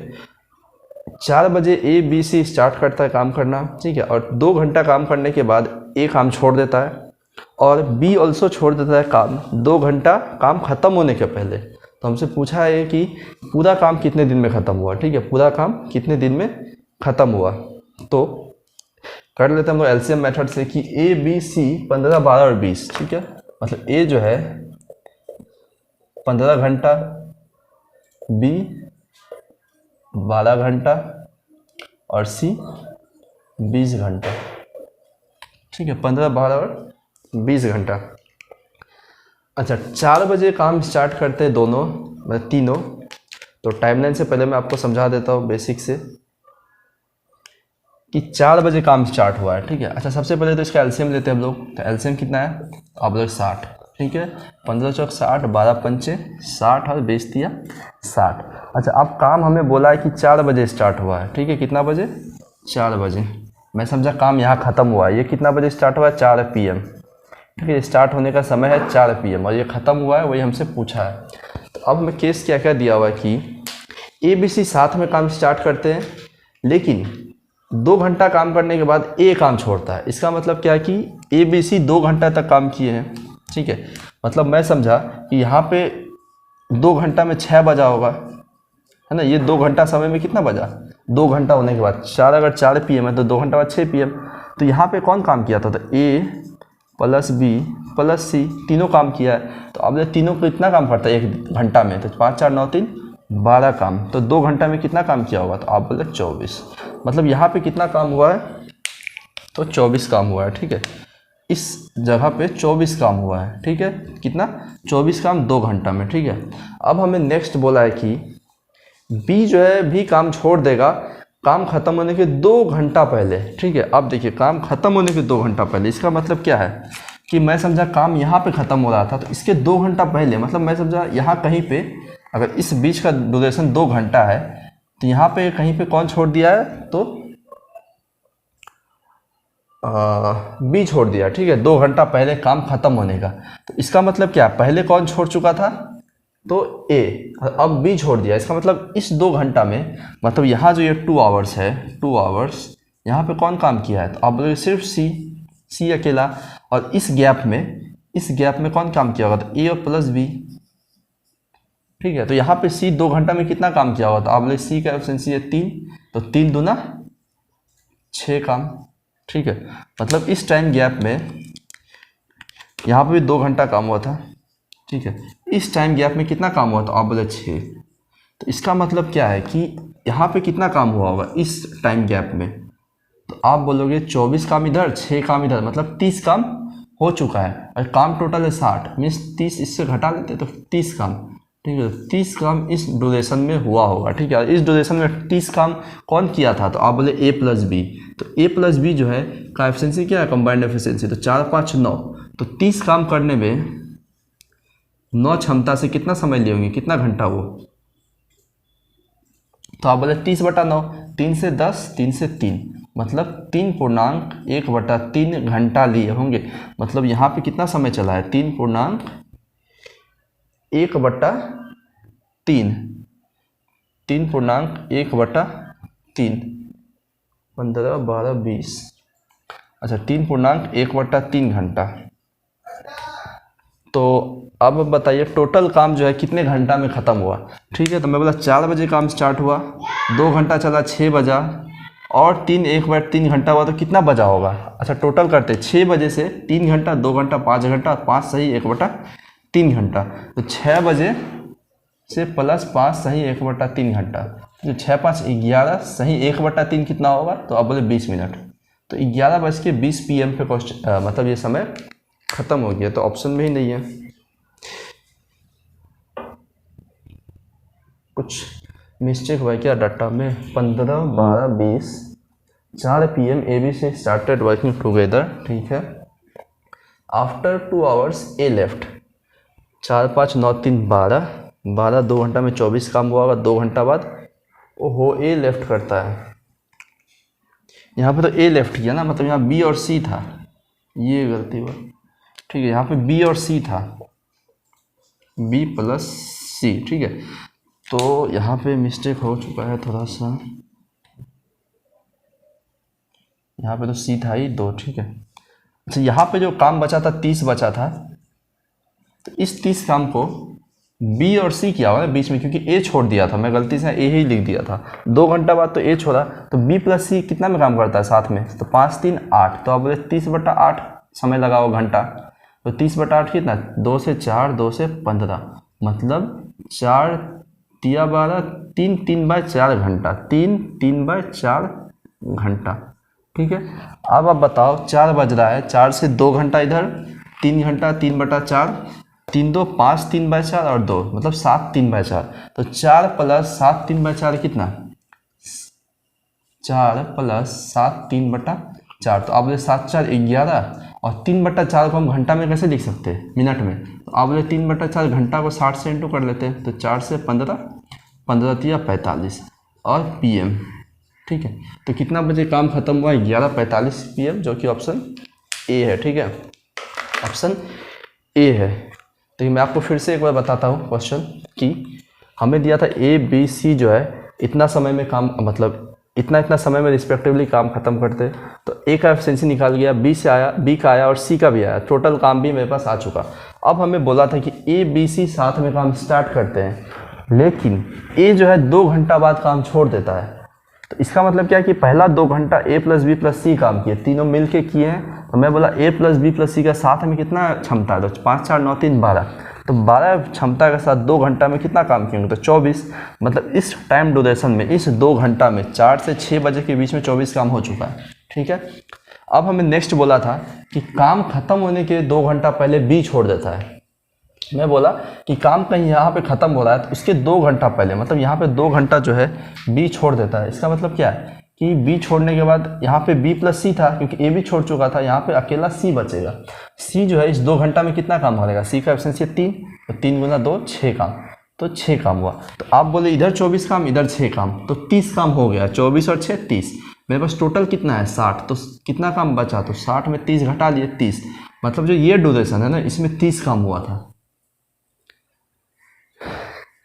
4 बजे ए बी सी स्टार्ट करता है काम करना, ठीक है, और 2 घंटा काम करने के बाद ए काम छोड़ देता है, और बी ऑल्सो छोड़ देता है काम 2 घंटा काम ख़त्म होने के पहले। तो हमसे पूछा है कि पूरा काम कितने दिन में ख़त्म हुआ, ठीक है, पूरा काम कितने दिन में ख़त्म हुआ। तो कर लेते हैं हम लोग एलसीएम मेथड से कि ए बी सी 15 12 और 20, ठीक है, मतलब ए जो है 15 घंटा, बी 12 घंटा और सी 20 घंटा, ठीक है, 15 12 और 20 घंटा। अच्छा 4 बजे काम स्टार्ट करते हैं दोनों, मतलब तीनों। तो टाइमलाइन से पहले मैं आपको समझा देता हूँ बेसिक से कि 4 बजे काम स्टार्ट हुआ है, ठीक है। अच्छा सबसे पहले तो इसका एलसीएम लेते हैं हम लोग, तो एलसीएम कितना है, आप लोग 60, ठीक है, 15 चौक 60, 12 पंचे 60 और 20 दिया 60। अच्छा अब काम हमें बोला है कि 4 बजे स्टार्ट हुआ है, ठीक है, कितना बजे, 4 बजे। मैं समझा काम यहाँ ख़त्म हुआ है, ये कितना बजे स्टार्ट हुआ है, 4 PM, ठीक है, स्टार्ट होने का समय है 4 PM, और ये ख़त्म हुआ है, वही हमसे पूछा है। तो अब मैं केस क्या क्या दिया हुआ है कि ए बी सी साथ में काम स्टार्ट करते हैं, लेकिन 2 घंटा काम करने के बाद ए काम छोड़ता है, इसका मतलब क्या है कि ए बी सी 2 घंटा तक काम किए हैं, ठीक है। मतलब मैं समझा कि यहाँ पे 2 घंटा में 6 बजा होगा, है ना। ये 2 घंटा समय में कितना बजा, 2 घंटा होने के बाद 4, अगर 4 PM है तो 2 घंटा बाद 6 PM। तो यहाँ पे कौन काम किया था, तो ए प्लस बी प्लस सी तीनों काम किया है। तो अब ये तीनों को इतना काम करता है 1 घंटा में, तो 5 4 9 3 12 काम। तो 2 घंटा में कितना काम किया होगा, तो आप बोले 24। मतलब यहाँ पे कितना काम हुआ है, तो 24 काम हुआ है, ठीक है। इस जगह पे 24 काम हुआ है, ठीक है। कितना, 24 काम 2 घंटा में, ठीक है। अब हमें नेक्स्ट बोला है कि बी जो है भी काम छोड़ देगा काम खत्म होने के 2 घंटा पहले, ठीक है। अब देखिए काम खत्म होने के 2 घंटा पहले, इसका मतलब क्या है कि मैं समझा काम यहाँ पे ख़त्म हो रहा था, तो इसके 2 घंटा पहले, मतलब मैं समझा यहाँ कहीं पे अगर इस बीच का ड्यूरेशन 2 घंटा है, तो यहाँ पे कहीं पे कौन छोड़ दिया है, तो बी छोड़ दिया, ठीक है। 2 घंटा पहले काम खत्म होने का, तो इसका मतलब क्या, पहले कौन छोड़ चुका था, तो ए, अब बी छोड़ दिया। इसका मतलब इस 2 घंटा में, मतलब यहाँ जो ये 2 आवर्स है, 2 आवर्स यहाँ पे कौन काम किया है, तो आप बोलोगे सिर्फ सी अकेला। और इस गैप में कौन काम किया होगा, तो ए और प्लस बी, ठीक है। तो यहाँ पे सी 2 घंटा में कितना काम किया होगा, तो आप बोले सी का एफिशिएंसी है 3, तो 3 दूना 6 काम, ठीक है। मतलब इस टाइम गैप में यहाँ पे भी 2 घंटा काम हुआ था, ठीक है। इस टाइम गैप में कितना काम हुआ, तो आप बोले 6। तो इसका मतलब क्या है कि यहाँ पे कितना काम हुआ होगा इस टाइम गैप में, तो आप बोलोगे 24 काम इधर 6 काम इधर, मतलब 30 काम हो चुका है। और काम टोटल है 60, मीन्स 30 इससे घटा लेते तो 30 काम, ठीक है। 30 काम इस ड्यूरेशन में हुआ होगा, ठीक है। इस ड्यूरेशन में 30 काम कौन किया था, तो आप बोले ए प्लस बी। तो ए प्लस बी जो है का एफिशिएंसी क्या है, कंबाइंड एफिशिएंसी, तो 4 5 9। तो 30 काम करने में 9 क्षमता से कितना समय लिए होंगे, कितना घंटा वो, तो आप बोले 30/9, 3 से 10 3 से 3, मतलब 3.1/3 घंटा लिए होंगे। मतलब यहाँ पे कितना समय चला है, 3.1/3, 3.1/3, 15 12 20, अच्छा 3.1/3 घंटा। तो अब बताइए टोटल काम जो है कितने घंटा में ख़त्म हुआ, ठीक है। तो मैं बोला 4 बजे काम स्टार्ट हुआ, 2 घंटा चला 6 बजा, और 1/3 घंटा हुआ, तो कितना बजा होगा। अच्छा टोटल करते 6 बजे से 3 घंटा 2 घंटा 5 घंटा, 5 सही 1/3 घंटा। तो 6 बजे से प्लस 5 सही 1/3 घंटा, जो 6 5 11 सही 1/3 कितना होगा, तो आप बोले 20 मिनट। तो 11:20 PM पे क्वेश्चन मतलब ये समय ख़त्म हो गया, तो ऑप्शन में ही नहीं है। कुछ मिस्टेक हुआ है क्या डाटा में, 15 12 20 4 PM ए बी से स्टार्टेड वर्किंग टुगेदर, ठीक है। आफ्टर 2 आवर्स ए लेफ्ट, 4 5 9 3 12 12, 2 घंटा में 24 काम हुआ होगा। 2 घंटा बाद ओहो ए लेफ्ट करता है, यहाँ पे तो ए लेफ्ट किया ना, मतलब यहाँ बी और सी था, ये गलती हुआ, ठीक है। यहाँ पे बी और सी था, बी प्लस सी, ठीक है। तो यहाँ पे मिस्टेक हो चुका है थोड़ा सा, यहाँ पे तो सी था ही 2, ठीक है। अच्छा यहाँ पे जो काम बचा था 30 बचा था, तो इस 30 काम को बी और सी किया हुआ ना बीच में, क्योंकि ए छोड़ दिया था, मैं गलती से ए ही लिख दिया था। 2 घंटा बाद तो ए छोड़ा, तो बी प्लस सी कितना में काम करता है साथ में, तो 5 3 8, तो आप बोले 30/8 समय लगा हो घंटा। तो 30/8 कितना, 2 से 4 2 से 15, मतलब 4 तिया 12, 3 3/4 घंटा, 3 3/4 घंटा, ठीक है। अब आप बताओ 4 बज रहा है, 4 से 2 घंटा इधर, 3 घंटा, 3/4, 3 2 5 3/4 और 2, मतलब 7 3/4। तो 4 + 7 3/4 कितना, 4 + 7 3/4, तो आप बोले 7 4 11, और 3/4 को हम घंटा में कैसे लिख सकते हैं, मिनट में। तो आप बोले 3/4 घंटा को 60 से इंटू कर लेते हैं, तो 4 से 15, 15 तिया 45 और PM, ठीक है। तो कितना बजे काम खत्म हुआ, 11:45 PM, जो कि ऑप्शन ए है, ठीक है। ऑप्शन ए है। तो मैं आपको फिर से एक बार बताता हूँ क्वेश्चन कि हमें दिया था A B C जो है इतना समय में काम, मतलब इतना इतना समय में रिस्पेक्टिवली काम खत्म करते। तो ए का एफिशिएंसी निकाल गया, बी से आया, बी का आया और सी का भी आया, टोटल काम भी मेरे पास आ चुका। अब हमें बोला था कि ए बी सी साथ में काम स्टार्ट करते हैं, लेकिन ए जो है 2 घंटा बाद काम छोड़ देता है। तो इसका मतलब क्या है कि पहला 2 घंटा ए प्लस बी प्लस सी काम किए, तीनों मिल के किए हैं। तो मैं बोला ए प्लस बी प्लस सी का साथ में कितना क्षमता है, तो 5 4 9 3 12, तो 12 क्षमता के साथ 2 घंटा में कितना काम किए, तो 24। मतलब इस टाइम ड्यूरेशन में, इस 2 घंटा में 4 से 6 बजे के बीच में 24 काम हो चुका है। ठीक है, अब हमें नेक्स्ट बोला था कि काम खत्म होने के 2 घंटा पहले बी छोड़ देता है। मैं बोला कि काम कहीं यहाँ पे ख़त्म हो रहा है तो उसके 2 घंटा पहले, मतलब यहाँ पे 2 घंटा जो है बी छोड़ देता है। इसका मतलब क्या है कि बी छोड़ने के बाद यहाँ पे बी प्लस सी था, क्योंकि ए भी छोड़ चुका था, यहाँ पे अकेला सी बचेगा। सी जो है इस 2 घंटा में कितना काम करेगा, सी का एफिशिएंसी 3, तो 3 गुना 2 6 काम, तो 6 काम हुआ। तो आप बोले इधर 24 काम इधर 6 काम, तो 30 काम हो गया। 24 और 6 30, मेरे पास टोटल कितना है 60, तो कितना काम बचा, तो 60 में 30 घटा लिए 30, मतलब जो ये ड्यूरेशन है ना इसमें 30 काम हुआ था।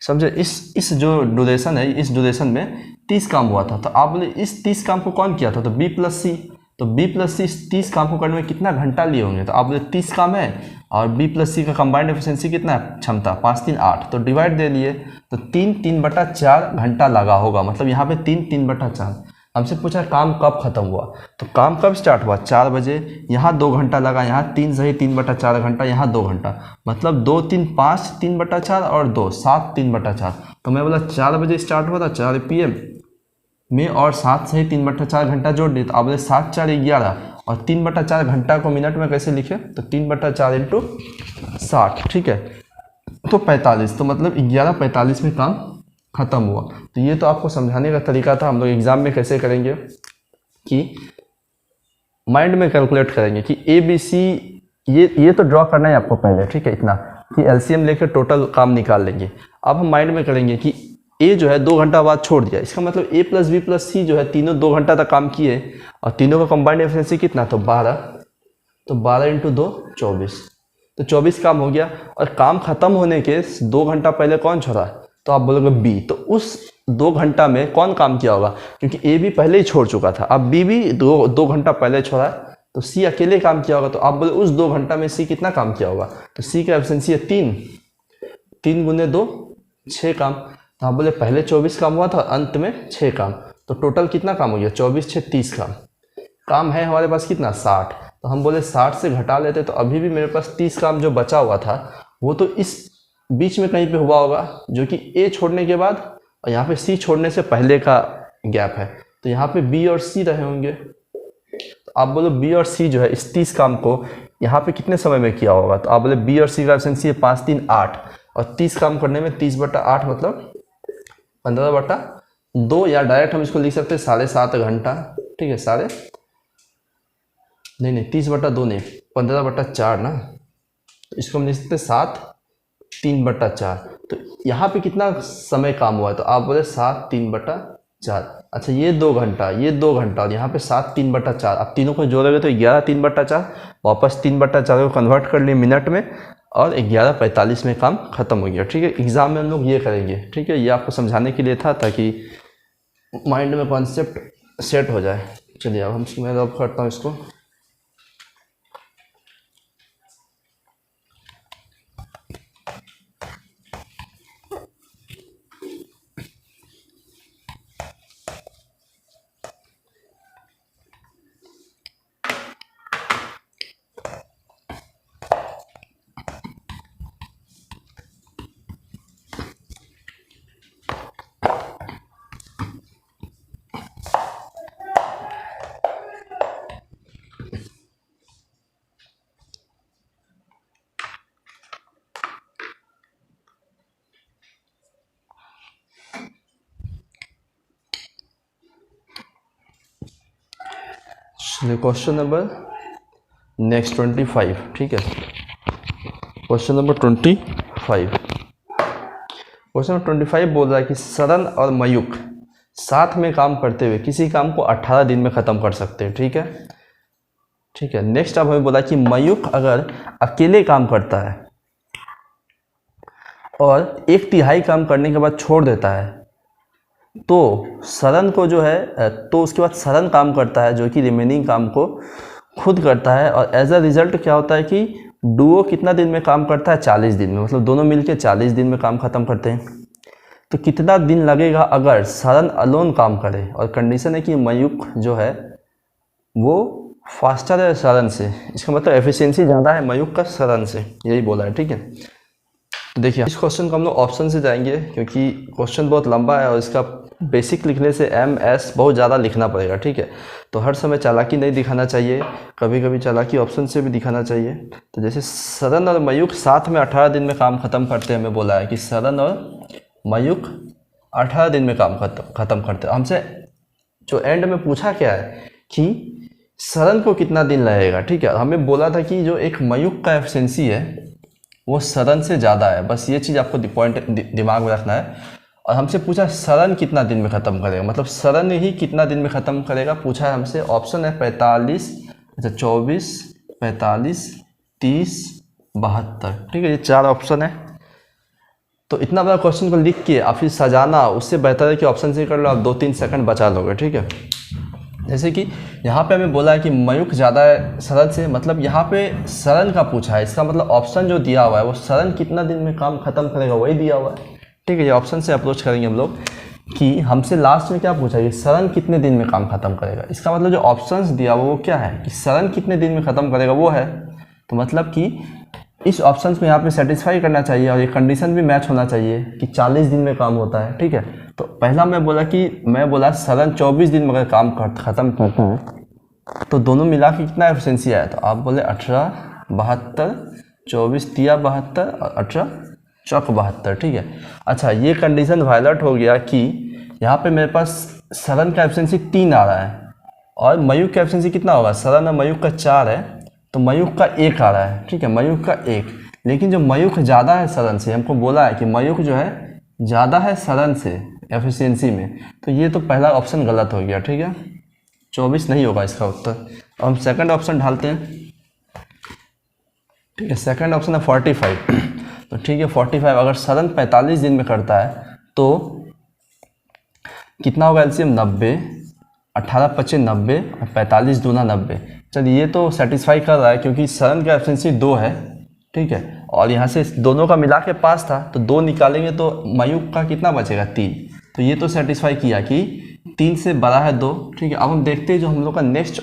समझे, इस जो ड्यूरेशन है इस ड्यूरेशन में 30 काम हुआ था। तो आप बोले इस 30 काम को कौन किया था, तो बी प्लस सी, तो बी प्लस सी 30 काम को करने में कितना घंटा लिए होंगे, तो आप बोले 30 काम है और बी प्लस सी का कंबाइंड एफिशिएंसी कितना है क्षमता 5 3 8, तो डिवाइड दे लिए, तो 3 3/4 घंटा लगा होगा। मतलब यहाँ पे 3 3/4। हमसे पूछा काम कब खत्म हुआ, तो काम कब स्टार्ट हुआ 4 बजे, यहाँ 2 घंटा लगा, यहाँ 3 सही 3/4 घंटा, यहाँ 2 घंटा, मतलब 2 3 5 3/4 और 2 7 3/4। तो मैं बोला 4 बजे स्टार्ट हुआ था 4 PM में और 7 सही 3/4 घंटा जोड़ दिए, तो आप बोले 7 4 11 और 3/4 घंटा को मिनट में कैसे लिखे, तो 3/4 इंटू 60, ठीक है, तो 45, तो मतलब 11:45 में काम खत्म हुआ। तो ये तो आपको समझाने का तरीका था। हम लोग एग्जाम में कैसे करेंगे कि माइंड में कैलकुलेट करेंगे कि ए बी सी, ये तो ड्रॉ करना है आपको पहले, ठीक है, इतना कि एलसीएम लेकर टोटल काम निकाल लेंगे। अब हम माइंड में करेंगे कि ए जो है 2 घंटा बाद छोड़ दिया, इसका मतलब ए प्लस बी प्लस सी जो है तीनों 2 घंटा तक काम किए और तीनों का कंबाइंड एफिशिएंसी कितना, तो 12, तो 12 इंटू 2 24, तो 24 काम हो गया। और काम खत्म होने के 2 घंटा पहले कौन छोड़ा, तो आप बोलोगे बी, तो उस 2 घंटा में कौन काम किया होगा, क्योंकि ए भी पहले ही छोड़ चुका था, अब बी भी 2 घंटा पहले छोड़ा, तो सी अकेले काम किया होगा। तो आप बोले उस 2 घंटा में सी कितना काम किया होगा, तो सी का एफिशिएंसी है 3, 3 गुने 2 6 काम। तो आप बोले पहले 24 काम हुआ था, अंत में 6 काम, तो टोटल कितना काम हो गया 24 6 30 काम है हमारे पास कितना 60। तो हम बोले 60 से घटा लेते तो अभी भी मेरे पास 30 काम जो बचा हुआ था वो तो इस बीच में कहीं पे हुआ होगा, जो कि ए छोड़ने के बाद और यहाँ पे सी छोड़ने से पहले का गैप है, तो यहाँ पे बी और सी रहे होंगे। तो आप बोलो बी और सी जो है इस 30 काम को यहाँ पे कितने समय में किया होगा, तो आप बोले बी और सी का एफिशिएंसी है 5 3 8 और 30 काम करने में 30/8 मतलब 15/2, या डायरेक्ट हम इसको लिख सकते हैं 7.5 घंटा, ठीक है, नहीं 30/2 नहीं 15/4 ना, तो इसको हम लिख सकते हैं 7 3/4। तो यहाँ पे कितना समय काम हुआ है, तो आप बोले 7 3/4। अच्छा ये 2 घंटा और यहाँ पे 7 3/4, अब तीनों को जोड़ोगे तो 11 3/4, वापस 3/4 को कन्वर्ट कर लिए मिनट में और 11:45 में काम खत्म हो गया। ठीक है, एग्जाम में हम लोग ये करेंगे। ठीक है, ये आपको समझाने के लिए था ताकि माइंड में कॉन्सेप्ट सेट हो जाए। चलिए अब मैं रब करता हूँ इसको। Question number next 25। ठीक है, क्वेश्चन नंबर 25। क्वेश्चन नंबर 25 बोल रहा है कि सरन और मयूख साथ में काम करते हुए किसी काम को 18 दिन में ख़त्म कर सकते हैं। ठीक है, नेक्स्ट अब हमें बोला कि मयूख अगर अकेले काम करता है और 1/3 काम करने के बाद छोड़ देता है तो सरन को जो है तो उसके बाद सरन काम करता है जो कि रिमेनिंग काम को खुद करता है, और एज अ रिजल्ट क्या होता है कि डुओ कितना दिन में काम करता है, 40 दिन में, मतलब दोनों मिलके 40 दिन में काम ख़त्म करते हैं। तो कितना दिन लगेगा अगर सरन अलोन काम करे, और कंडीशन है कि मयूख जो है वो फास्टर है सरन से, इसका मतलब एफिशिएंसी ज़्यादा है मयूख का सरन से, यही बोला है। ठीक है, तो देखिए इस क्वेश्चन को हम लोग ऑप्शन से जाएंगे क्योंकि क्वेश्चन बहुत लंबा है और इसका बेसिक लिखने से MS बहुत ज़्यादा लिखना पड़ेगा। ठीक है, तो हर समय चालाकी नहीं दिखाना चाहिए, कभी कभी चालाकी ऑप्शन से भी दिखाना चाहिए। तो जैसे सरन और मयूख साथ में 18 दिन में काम ख़त्म करते हैं, हमें बोला है कि सरन और मयूख 18 दिन में काम ख़त्म करते हैं। हमसे जो एंड में पूछा क्या है कि सरन को कितना दिन लगेगा। ठीक है, हमें बोला था कि जो एक मयूख का एफिशिएंसी है वो सरन से ज़्यादा है, बस ये चीज़ आपको पॉइंट दिमाग में रखना है। और हमसे पूछा सरन कितना दिन में ख़त्म करेगा, मतलब सरन ही कितना दिन में ख़त्म करेगा पूछा है हमसे। ऑप्शन है 45, अच्छा 24, 45, 30, 72। ठीक है, ये 4 ऑप्शन है। तो इतना बड़ा क्वेश्चन को लिख के आप फिर सजाना, उससे बेहतर है कि ऑप्शन से कर लो, आप 2-3 सेकंड बचा लोगे। ठीक है, जैसे कि यहाँ पे हमें बोला है कि मयूख ज़्यादा है सरन से, मतलब यहाँ पे सरन का पूछा है, इसका मतलब ऑप्शन जो दिया हुआ है वो सरन कितना दिन में काम खत्म करेगा वही दिया हुआ है। ठीक है, ये ऑप्शन से अप्रोच करेंगे हम लोग कि हमसे लास्ट में क्या पूछा है कि सरन कितने दिन में काम खत्म करेगा, इसका मतलब जो ऑप्शंस दिया हुआ वो क्या है कि सरन कितने दिन में ख़त्म करेगा वो है। तो मतलब कि इस ऑप्शन को यहाँ पे सेटिस्फाई करना चाहिए और ये कंडीशन भी मैच होना चाहिए कि 40 दिन में काम होता है। ठीक है, तो पहला मैं बोला सरन 24 दिन में अगर काम ख़त्म करता है तो दोनों मिला के कितना एफिशिएंसी आया, तो आप बोले 18, 72, 24 तिया 72 और 18 चौक 72। ठीक है, अच्छा ये कंडीशन वायलेट हो गया कि यहाँ पे मेरे पास सरन का एफिशिएंसी 3 आ रहा है और मयूख का एफिशिएंसी कितना होगा, सरन और मयूख का 4 है तो मयूख का 1 आ रहा है। ठीक है, मयूख का 1, लेकिन जो मयूख ज़्यादा है सरन से, हमको बोला है कि मयूख जो है ज़्यादा है सरन से एफिशिएंसी में, तो ये तो पहला ऑप्शन गलत हो गया। ठीक है, 24 नहीं होगा इसका उत्तर। अब हम सेकंड ऑप्शन ढालते हैं। ठीक है, सेकंड ऑप्शन है 45। तो ठीक है 45, अगर सरन 45 दिन में करता है तो कितना होगा एलसीएम 90, 18 25 90 और 45 दूना 90। चलिए ये तो सेटिस्फाई कर रहा है क्योंकि सरन का एफिशिएंसी 2 है। ठीक है, और यहाँ से दोनों का मिला के 5 था तो 2 निकालेंगे तो मयूख का कितना बचेगा 3, तो ये तो सेटिस्फाई किया कि 3 से बड़ा है 2। ठीक है, अब हम देखते हैं जो हम लोग का नेक्स्ट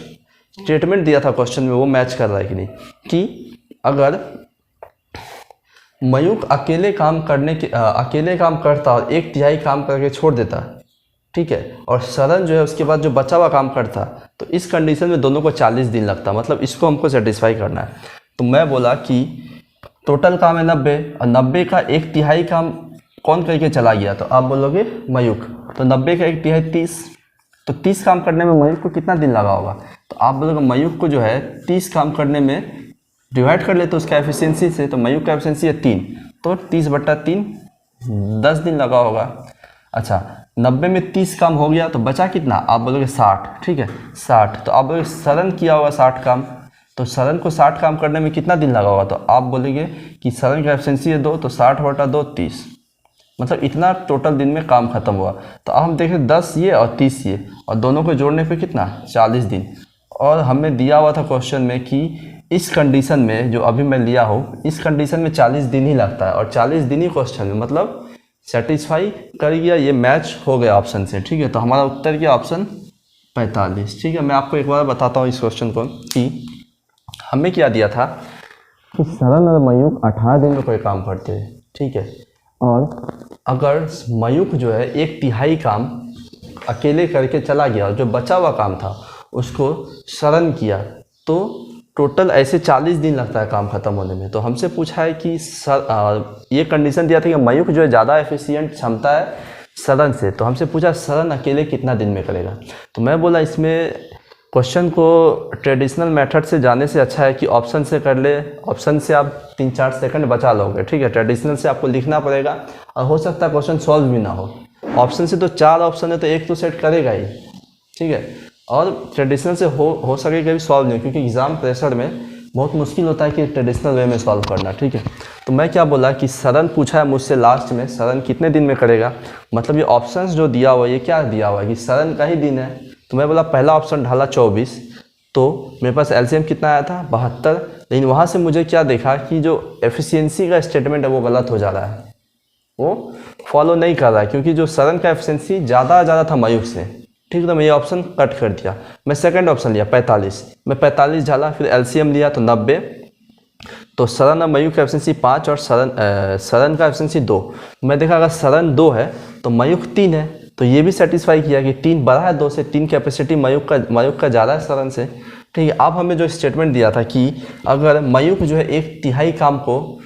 स्टेटमेंट दिया था क्वेश्चन में वो मैच कर रहा है कि नहीं, कि अगर मयूख अकेले काम करता और 1/3 काम करके छोड़ देता, ठीक है, और सरन जो है उसके बाद जो बचा हुआ काम करता, तो इस कंडीशन में दोनों को 40 दिन लगता, मतलब इसको हमको सेटिस्फाई करना है। तो मैं बोला कि टोटल काम है 90 और 90 का 1/3 काम कौन करके चला गया, तो आप बोलोगे मयूख, तो 90 का 1/3 30, तो 30 काम करने में मयूख को कितना दिन लगा होगा, तो आप बोलोगे मयूख को जो है 30 काम करने में डिवाइड कर ले तो उसका एफिशिएंसी से, तो मयूख का एफिशिएंसी है 3, तो 30/3 10 दिन लगा होगा। अच्छा 90 में 30 काम हो गया तो बचा कितना, आप बोलोगे 60। ठीक है 60, तो आप बोलोगे सरन किया होगा 60 काम, तो सरन को 60 काम करने में कितना दिन लगा होगा, तो आप बोलेंगे कि सरन का एफिशिएंसी है 2, तो 60/2 30, मतलब इतना टोटल दिन में काम खत्म हुआ। तो अब हम देखें 10 ये और 30 ये, और दोनों को जोड़ने पे कितना 40 दिन। और हमें दिया हुआ था क्वेश्चन में कि इस कंडीशन में जो अभी मैं लिया हूँ इस कंडीशन में 40 दिन ही लगता है, और 40 दिन ही क्वेश्चन में, मतलब सेटिस्फाई कर गया, ये मैच हो गया ऑप्शन से। ठीक है, तो हमारा उत्तर क्या ऑप्शन 45। ठीक है, मैं आपको एक बार बताता हूँ इस क्वेश्चन को कि हमें क्या दिया था कि सरन और मयूख 18 दिन में कोई काम करते हैं। ठीक है, और अगर मयूख जो है 1/3 काम अकेले करके चला गया और जो बचा हुआ काम था उसको सरन किया, तो टोटल ऐसे 40 दिन लगता है काम खत्म होने में। तो हमसे पूछा है कि ये कंडीशन दिया था कि मयूख जो है ज़्यादा एफिशिएंट क्षमता है सरन से, तो हमसे पूछा सरन अकेले कितना दिन में करेगा। तो मैं बोला इसमें क्वेश्चन को ट्रेडिशनल मेथड से जाने से अच्छा है कि ऑप्शन से कर ले, ऑप्शन से आप 3-4 सेकंड बचा लोगे। ठीक है, ट्रेडिशनल से आपको लिखना पड़ेगा और हो सकता है क्वेश्चन सॉल्व भी ना हो। ऑप्शन से तो 4 ऑप्शन है तो एक तो सेट करेगा ही। ठीक है, और ट्रेडिशनल से हो सके कभी सॉल्व नहीं, क्योंकि एग्ज़ाम प्रेशर में बहुत मुश्किल होता है कि ट्रेडिशनल वे में सॉल्व करना। ठीक है, तो तो मैं क्या बोला कि सरन पूछा है मुझसे लास्ट में, सरन कितने दिन में करेगा, मतलब ये ऑप्शंस जो दिया हुआ है ये क्या दिया हुआ है कि सरन का ही दिन है। तो मैं बोला पहला ऑप्शन ढाला 24, तो मेरे पास एलसीएम कितना आया था 72, लेकिन वहाँ से मुझे क्या देखा कि जो एफिशिएंसी का स्टेटमेंट है वो गलत हो जा रहा है, वो फॉलो नहीं कर रहा है, क्योंकि जो सरन का एफिशिएंसी ज़्यादा था मयूख से। ठीक है, तो मैं ये ऑप्शन कट कर दिया। मैं सेकंड ऑप्शन लिया 45, मैं 45 डाला, फिर एलसीएम लिया तो 90, तो सरन और मयूख का एफिशिएंसी 5 और सरन का एफिशिएंसी 2। मैं देखा अगर सरन 2 है तो मयूख 3 है, तो ये भी सेटिस्फाई किया कि 3 बड़ा है 2 से, 3 कैपेसिटी मयूख का ज़्यादा है सरन से। ठीक है, अब हमें जो स्टेटमेंट दिया था कि अगर मयूख जो है 1/3 काम को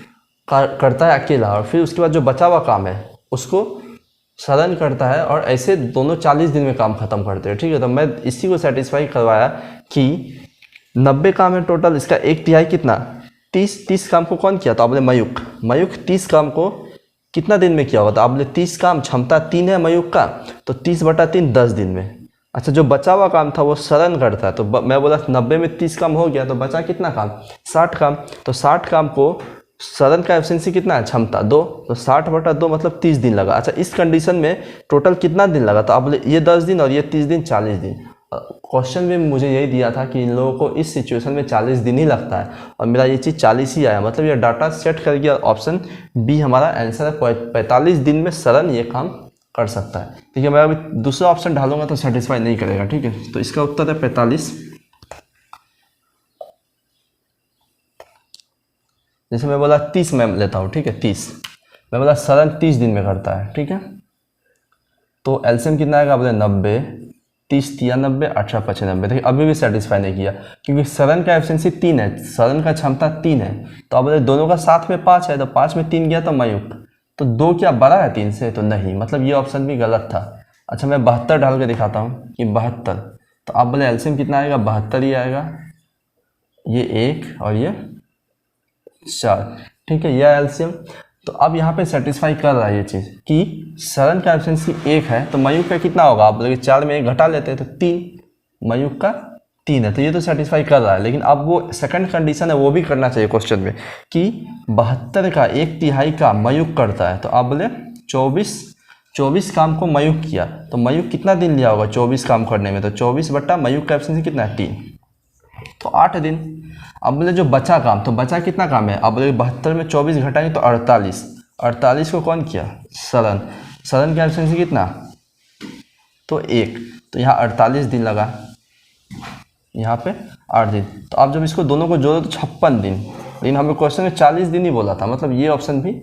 करता है अकेला और फिर उसके बाद जो बचा हुआ काम है उसको सरन करता है, और ऐसे दोनों 40 दिन में काम खत्म करते हैं। ठीक है, तो मैं इसी को सेटिस्फाई करवाया कि 90 काम है टोटल, इसका 1/3 कितना 30 काम को कौन किया, तो आप बोले मयूख 30 काम को कितना दिन में किया होगा, तो आप बोले 30 काम क्षमता 3 है मयूख का, तो 30/3 10 दिन में। अच्छा, जो बचा हुआ काम था वो सरन करता है, तो मैं बोला 90 में 30 काम हो गया, तो बचा कितना काम 60 काम, तो 60 काम को सरन का एफिशिएंसी कितना है क्षमता 2, तो 60/2 मतलब 30 दिन लगा। अच्छा, इस कंडीशन में टोटल कितना दिन लगा, तो आप बोले ये 10 दिन और ये 30 दिन 40 दिन। क्वेश्चन में मुझे यही दिया था कि इन लोगों को इस सिचुएशन में 40 दिन ही लगता है, और मेरा ये चीज़ 40 ही आया, मतलब ये डाटा सेट कर गया। ऑप्शन बी हमारा आंसर है, 45 दिन में सरन ये काम कर सकता है। ठीक है, मैं अभी दूसरा ऑप्शन डालूंगा तो सेटिस्फाई नहीं करेगा। ठीक है, तो इसका उत्तर है 45। जैसे मैं बोला 30 मैं लेता हूँ, ठीक है 30, मैं बोला सरन 30 दिन में करता है। ठीक है, तो एलसीएम कितना आएगा, बोले 90, 30 या 90, 18 95। देखिए अभी भी सेटिस्फाई नहीं किया, क्योंकि सरन का एफिशिएंसी 3 है, सरन का क्षमता 3 है, तो अब बोले दोनों का साथ में 5 है, तो 5 में 3 गया तो मयूख, तो 2 क्या बड़ा है 3 से, तो नहीं, मतलब ये ऑप्शन भी गलत था। अच्छा, मैं 72 डाल के दिखाता हूँ कि 72, तो आप बोले एलसीएम कितना आएगा 72 ही आएगा, ये 1 और ये 4। ठीक है, यह एलसीएम। तो अब यहाँ पे सेटिस्फाई कर रहा है ये चीज़ कि सरन का एफिशिएंसी 1 है, तो मयूख का कितना होगा, आप बोले 4 में 1 घटा लेते हैं तो 3, मयूख का 3 है, तो ये तो सेटिस्फाई कर रहा है। लेकिन अब वो सेकंड कंडीशन है वो भी करना चाहिए क्वेश्चन में कि 72 का 1/3 का मयूख करता है, तो आप बोले 24 काम को मयूख किया, तो मयूख कितना दिन लिया होगा 24 काम करने में, तो 24 बट्टा मयूख का एफिशिएंसी कितना है 3, तो 8 दिन। अब बोले जो बचा काम, तो बचा कितना काम है, अब बोले 72 में 24 घटाएंगे तो 48 को कौन किया सरन का एफिशिएंसी कितना, तो 1, तो यहाँ 48 दिन लगा, यहाँ पे 8 दिन। तो आप जब इसको दोनों को जोड़ो तो 56 दिन, लेकिन हमें क्वेश्चन में 40 दिन ही बोला था, मतलब ये ऑप्शन भी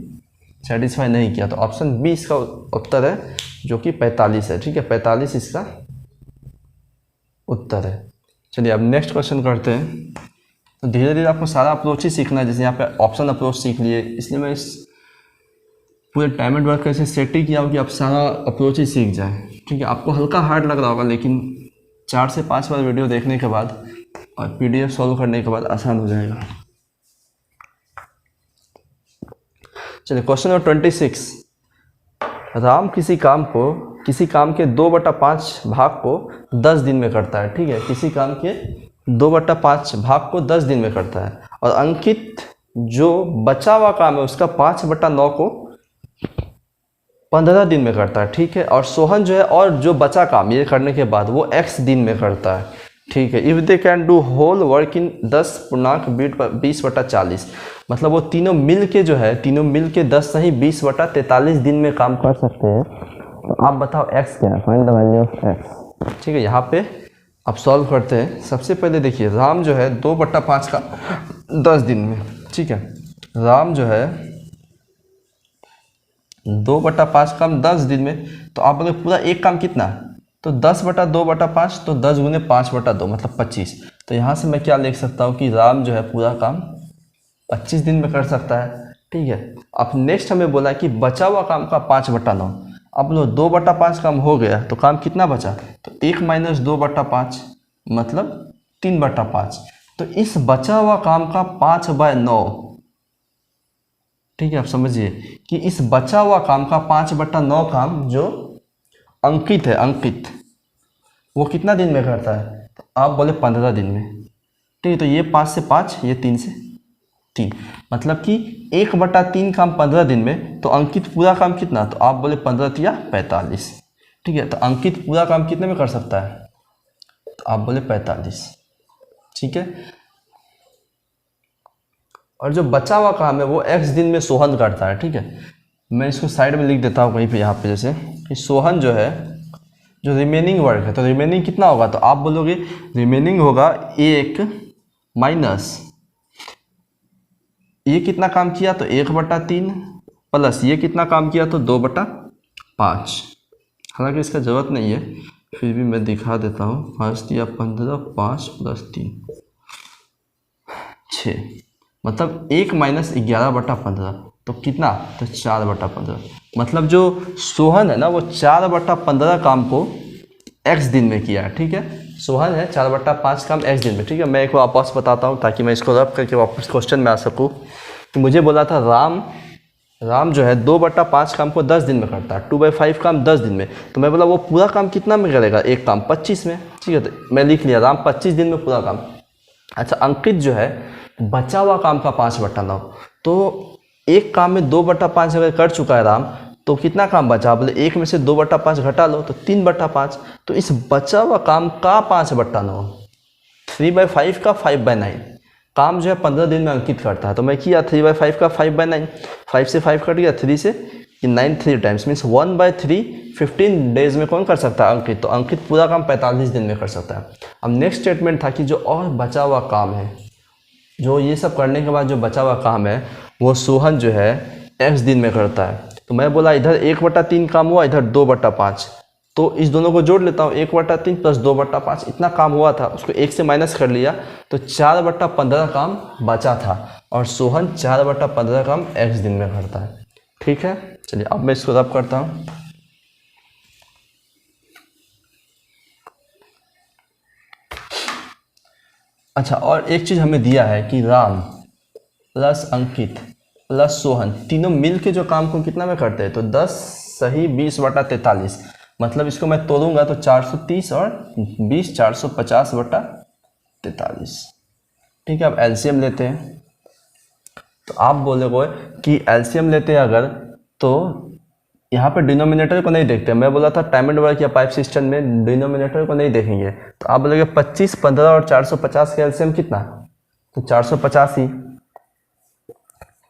सेटिस्फाई नहीं किया, तो ऑप्शन बी इसका उत्तर है जो कि 45 है। ठीक है, 45 इसका उत्तर है। चलिए अब नेक्स्ट क्वेश्चन करते हैं। तो धीरे धीरे आपको सारा अप्रोच ही सीखना है, जैसे यहाँ पे ऑप्शन अप्रोच सीख लिए, इसलिए मैं इस पूरे टाइम एंड वर्क कैसे सेट ही किया हो कि आप सारा अप्रोच ही सीख जाए। ठीक है, आपको हल्का हार्ड लग रहा होगा, लेकिन 4 से 5 बार वीडियो देखने के बाद और पीडीएफ सॉल्व करने के बाद आसान हो जाएगा। चलिए क्वेश्चन नंबर 26। राम किसी काम के 2/5 भाग को 10 दिन में करता है। ठीक है, किसी काम के 2/5 भाग को 10 दिन में करता है, और अंकित जो बचा हुआ काम है उसका 5/9 को 15 दिन में करता है। ठीक है, और सोहन जो है और जो बचा काम ये करने के बाद वो x दिन में करता है। ठीक है, if they can do whole work in 10.20/40, मतलब वो तीनों मिल के 10 नहीं 20/43 दिन में काम कर सकते हैं। तो आप बताओ x क्या है, find the value of x। ठीक है, यहाँ पे अब सॉल्व करते हैं। सबसे पहले देखिए राम जो है 2/5 का 10 दिन में। ठीक है, राम जो है 2/5 काम 10 दिन में, तो आप बोले पूरा एक काम कितना, तो 10/2/5, तो 10 गुने 5/2 मतलब 25। तो यहाँ से मैं क्या लिख सकता हूँ कि राम जो है पूरा काम 25 दिन में कर सकता है। ठीक है, अब नेक्स्ट हमें बोला कि बचा हुआ काम का 5/9। अब लो 2/5 काम हो गया, तो काम कितना बचा, तो 1 - 2/5 मतलब 3/5। तो इस बचा हुआ काम का 5/9, ठीक है, आप समझिए कि इस बचा हुआ काम का 5/9 काम जो अंकित है, वो कितना दिन में करता है, तो आप बोले 15 दिन में। ठीक है, तो ये 5 से 5, ये 3 से 3, मतलब कि 1/3 काम 15 दिन में, तो अंकित पूरा काम कितना, तो आप बोले 15 या 45, ठीक है। तो अंकित पूरा काम कितने में कर सकता है, तो आप बोले 45, ठीक है। और जो बचा हुआ काम है वो x दिन में सोहन करता है, ठीक है। मैं इसको साइड में लिख देता हूँ कहीं पे, यहाँ पे जैसे कि सोहन जो है, जो रिमेनिंग वर्क है, तो रिमेनिंग कितना होगा, तो आप बोलोगे रिमेनिंग होगा 1 माइनस ये कितना काम किया, तो 1/3 प्लस ये कितना काम किया, तो 2/5। हालांकि इसका ज़रूरत नहीं है, फिर भी मैं दिखा देता हूँ। फर्स्ट दिया 15, 5 + 3 6, मतलब 1 माइनस 11/15, तो कितना, तो 4/15। मतलब जो सोहन है ना वो 4/15 काम को x दिन में किया है, ठीक है। सोहन है 4/5 काम x दिन में, ठीक है। मैं एक वापस बताता हूँ ताकि मैं इसको रब करके वापस क्वेश्चन में आ सकूँ। तो मुझे बोला था राम जो है 2/5 काम को 10 दिन में करता है, 2/5 काम 10 दिन में, तो मैं बोला वो पूरा काम कितना में करेगा, एक काम 25 में, ठीक है। तो मैं लिख लिया राम 25 दिन में पूरा काम। अच्छा, अंकित जो है बचा हुआ काम का 5/9, तो एक काम में 2/5 अगर कर चुका है राम, तो कितना काम बचा, बोले एक में से 2/5 घटा लो तो 3/5। तो इस बचा हुआ काम का 5/9, 3/5 का 5/9 काम जो है 15 दिन में अंकित करता है। तो मैं किया 3/5 का 5/9, 5 से 5 कट गया, 3 से 9, 3 टाइम्स मीन्स 1/3 15 डेज में कौन कर सकता है, अंकित। तो अंकित पूरा काम 45 दिन में कर सकता है। अब नेक्स्ट स्टेटमेंट था कि जो और बचा हुआ काम है, जो ये सब करने के बाद जो बचा हुआ काम है वो सोहन जो है x दिन में करता है। तो मैं बोला इधर 1/3 काम हुआ, इधर 2/5, तो इस दोनों को जोड़ लेता हूँ, 1/3 + 2/5 इतना काम हुआ था, उसको 1 से माइनस कर लिया, तो 4/15 काम बचा था, और सोहन 4/15 काम x दिन में करता है, ठीक है। चलिए अब मैं इसको रब करता हूँ। अच्छा, और एक चीज़ हमें दिया है कि राम प्लस अंकित प्लस सोहन तीनों मिल के जो काम को कितना में करते हैं, तो 10 सही 20/43, मतलब इसको मैं तोड़ूंगा तो 430 और 20 450/43, ठीक है। अब एलसीएम लेते हैं, तो आप बोलोगे कि एलसीएम लेते हैं अगर, तो यहाँ पे डिनोमिनेटर को नहीं देखते। मैं बोला था टाइम एंड वर्क या पाइप सिस्टम में डिनोमिनेटर को नहीं देखेंगे, तो आप बोलोगे 25, 15 और 450 का एलसीएम कितना, तो 450 ही,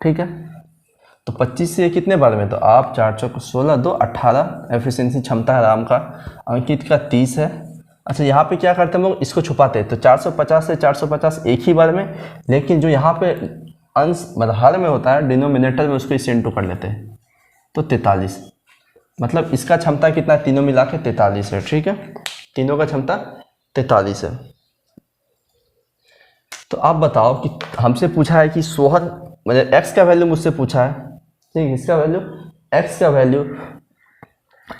ठीक है। तो 25 से कितने बार में, तो आप 4 चौक 16, 2 18 एफिशिएंसी क्षमता है राम का। अंकित का 30 है। अच्छा, यहाँ पे क्या करते हैं हम लोग, इसको छुपाते हैं, तो 450 से 450 एक ही बार में, लेकिन जो यहाँ पे अंश मतलब हर में होता है डिनोमिनेटर में, उसको इससे इंटू कर लेते हैं, तो 43, मतलब इसका क्षमता कितना है, तीनों मिला के 43 है, ठीक है। तीनों का क्षमता 43 है। तो आप बताओ कि हमसे पूछा है कि सोहन मतलब x का वैल्यू मुझसे पूछा है, ठीक है। इसका वैल्यू x का वैल्यू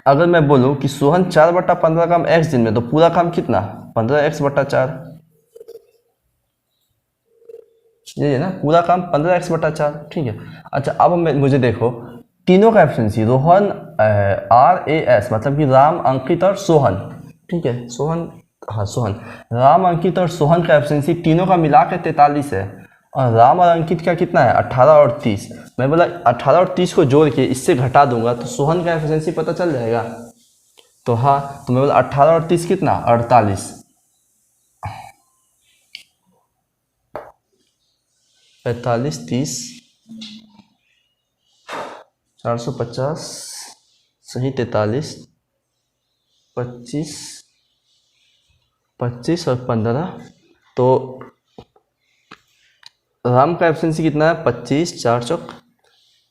अगर मैं बोलूं कि सोहन 4/15 काम x दिन में, तो पूरा काम कितना, 15x/4, ये है ना, पूरा काम 15x/4, ठीक है। अच्छा, अब मुझे देखो तीनों का एफिशिएंसी, रोहन RAS मतलब कि राम, अंकित और सोहन, ठीक है। सोहन, हाँ सोहन, राम, अंकित और सोहन का एफिशिएंसी तीनों का मिला के 43 है, और राम और अंकित का कितना है, 18 और 30। मैं बोला 18 और 30 को जोड़ के इससे घटा दूंगा तो सोहन का एफिशिएंसी पता चल जाएगा। तो हाँ, तो मैं बोला 18 और 30 कितना, 48, 45, 30, 450 सही 43, 25, 25 और 15, तो राम का एफिशिएंसी कितना है, 25, 4 चौक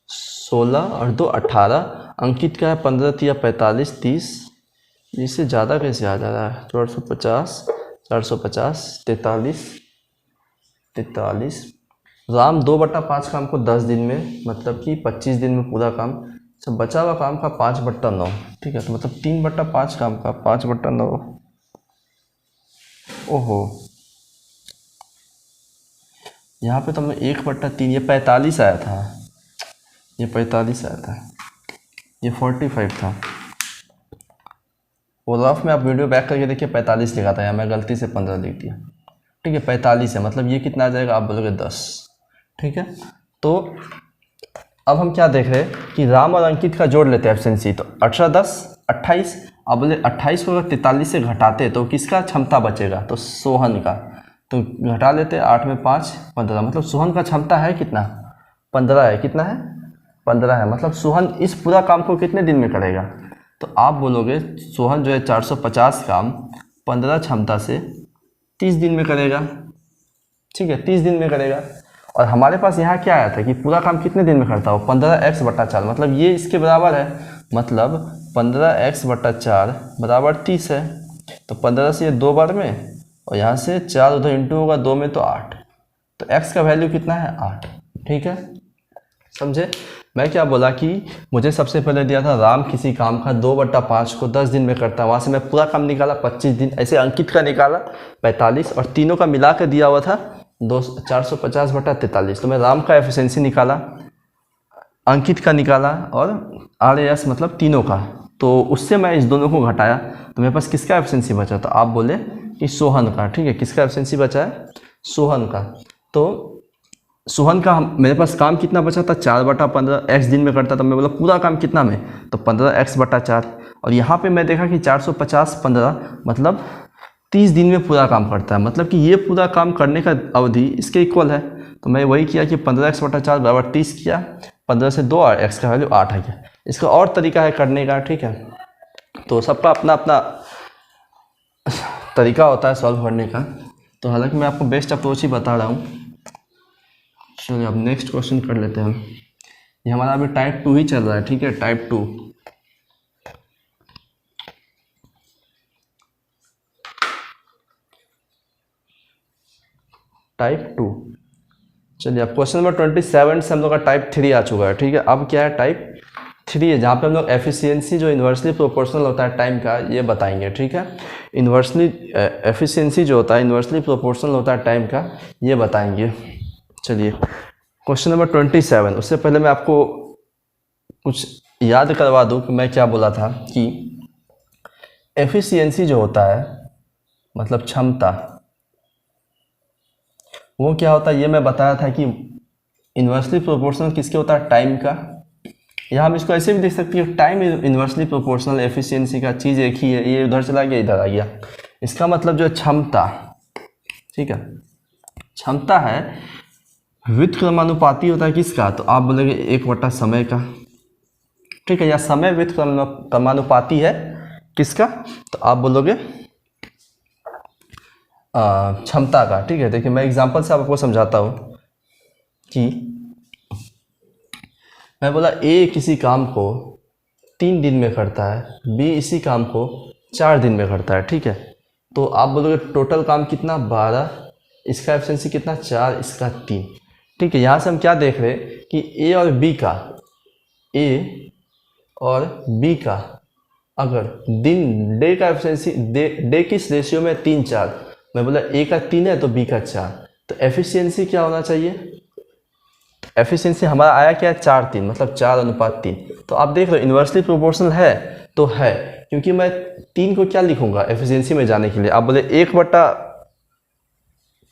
16 और 2 18, अंकित का है 15 या 45, 30, इससे ज़्यादा कैसे आ जा रहा है, 450, 450, 43, 43, राम 2/5 काम को 10 दिन में, मतलब कि 25 दिन में पूरा काम, सब बचा हुआ काम का 5/9, ठीक है। तो मतलब 3/5 काम का 5/9, ओहो, यहाँ पे तो हमने 1/3, ये 45 आया था, ये 45 आया था, ये 45 था। वो रफ में आप वीडियो बैक करके देखिए 45 लिखा था, या मैं गलती से 15 लिख दिया, ठीक है। 45 है, मतलब ये कितना आ जाएगा, आप बोलोगे 10, ठीक है। तो अब हम क्या देख रहे हैं कि राम और अंकित का जोड़ लेते हैं एफिशिएंसी। तो 18 10 28, अब बोले 28 को अगर 43 से घटाते तो किसका क्षमता बचेगा, तो सोहन का। तो घटा लेते हैं, 8 में 5 15, मतलब सोहन का क्षमता है कितना, 15 है। कितना है, 15 है। मतलब सोहन इस पूरा काम को कितने दिन में करेगा, तो आप बोलोगे सोहन जो है 450 काम 15 क्षमता से 30 दिन में करेगा। ठीक है, 30 दिन में करेगा। और हमारे पास यहाँ क्या आया था कि पूरा काम कितने दिन में करता हो, 15x/4, मतलब ये इसके बराबर है। मतलब 15x/4 बराबर 30 है। तो 15 से ये 2 बार में, और यहाँ से 4 उधर इंटू होगा 2 में, तो 8। तो x का वैल्यू कितना है, 8। ठीक है, समझे। मैं क्या बोला कि मुझे सबसे पहले दिया था राम किसी काम का 2/5 को 10 दिन में करता है, वहाँ से मैं पूरा काम निकाला 25 दिन। ऐसे अंकित का निकाला 45, और तीनों का मिला कर दिया हुआ था 450/43। तो मैं राम का एफिशिएंसी निकाला, अंकित का निकाला, और RAS मतलब तीनों का। तो उससे मैं इस दोनों को घटाया, तो मेरे पास किसका एफिशिएंसी बचा, तो आप बोले कि सोहन का। ठीक है, किसका एफिशिएंसी बचा है, सोहन का। तो सोहन का मेरे पास काम कितना बचा था, 4/15, x दिन में करता। तो मैं बोला पूरा काम कितना में, तो 15x/4। और यहाँ पे मैं देखा कि 450 15 मतलब 30 दिन में पूरा काम करता है, मतलब कि ये पूरा काम करने का अवधि इसके इक्वल है। तो मैं वही किया कि 15x/4 बराबर 30 किया, 15 से 2 और x का वैल्यू 8 है। क्या इसका और तरीका है करने का, ठीक है। तो सबका अपना अपना तरीका होता है सॉल्व करने का। तो हालांकि मैं आपको बेस्ट अप्रोच ही बता रहा हूँ। चलिए अब नेक्स्ट क्वेश्चन कर लेते हैं। ये हमारा अभी टाइप 2 ही चल रहा है, ठीक है, टाइप 2। टाइप 2। चलिए अब क्वेश्चन नंबर 27 से हम लोग का टाइप 3 आ चुका है। ठीक है, अब क्या है, टाइप 3 है, जहाँ पे हम लोग एफिशिएंसी जो इन्वर्सली प्रोपोर्शनल होता है टाइम का, ये बताएंगे। ठीक है, इन्वर्सली एफिशिएंसी जो होता है इन्वर्सली प्रोपोर्शनल होता है टाइम का, ये बताएंगे। चलिए क्वेश्चन नंबर 27। उससे पहले मैं आपको कुछ याद करवा दूं कि मैं क्या बोला था कि एफिशिएंसी जो होता है मतलब क्षमता, वो क्या होता है, ये मैं बताया था कि इन्वर्सली प्रोपोर्शनल किसके होता है, टाइम का। या हम इसको ऐसे भी देख सकते हैं, टाइम इन्वर्सली प्रोपोर्शनल एफिशिएंसी का, चीज़ एक ही है, ये उधर चला गया इधर आ गया। इसका मतलब जो है क्षमता, ठीक है, क्षमता है व्युत्क्रमानुपाती होता है किसका, तो आप बोलेंगे 1 समय का। ठीक है, या समय व्युत्क्रमानुपाती है किसका, तो आप बोलोगे क्षमता का। ठीक है, देखिए मैं एग्जांपल से आपको समझाता हूँ कि मैं बोला ए किसी काम को 3 दिन में करता है, बी इसी काम को 4 दिन में करता है। ठीक है, तो आप बोलोगे टोटल काम कितना, 12, इसका एफिशिएंसी कितना, 4, इसका 3। ठीक है, यहाँ से हम क्या देख रहे हैं कि ए और बी का अगर डे का एफिशिएंसी, डे किस रेशियो में, 3 4। मैं बोला ए का 3 है तो बी का 4, तो एफिशिएंसी क्या होना चाहिए, एफिशिएंसी हमारा आया क्या है, 4:3, मतलब 4:3। तो आप देख रहे हो इन्वर्सली प्रोपोर्शनल है तो है, क्योंकि मैं 3 को क्या लिखूंगा एफिशिएंसी में जाने के लिए, आप बोले 1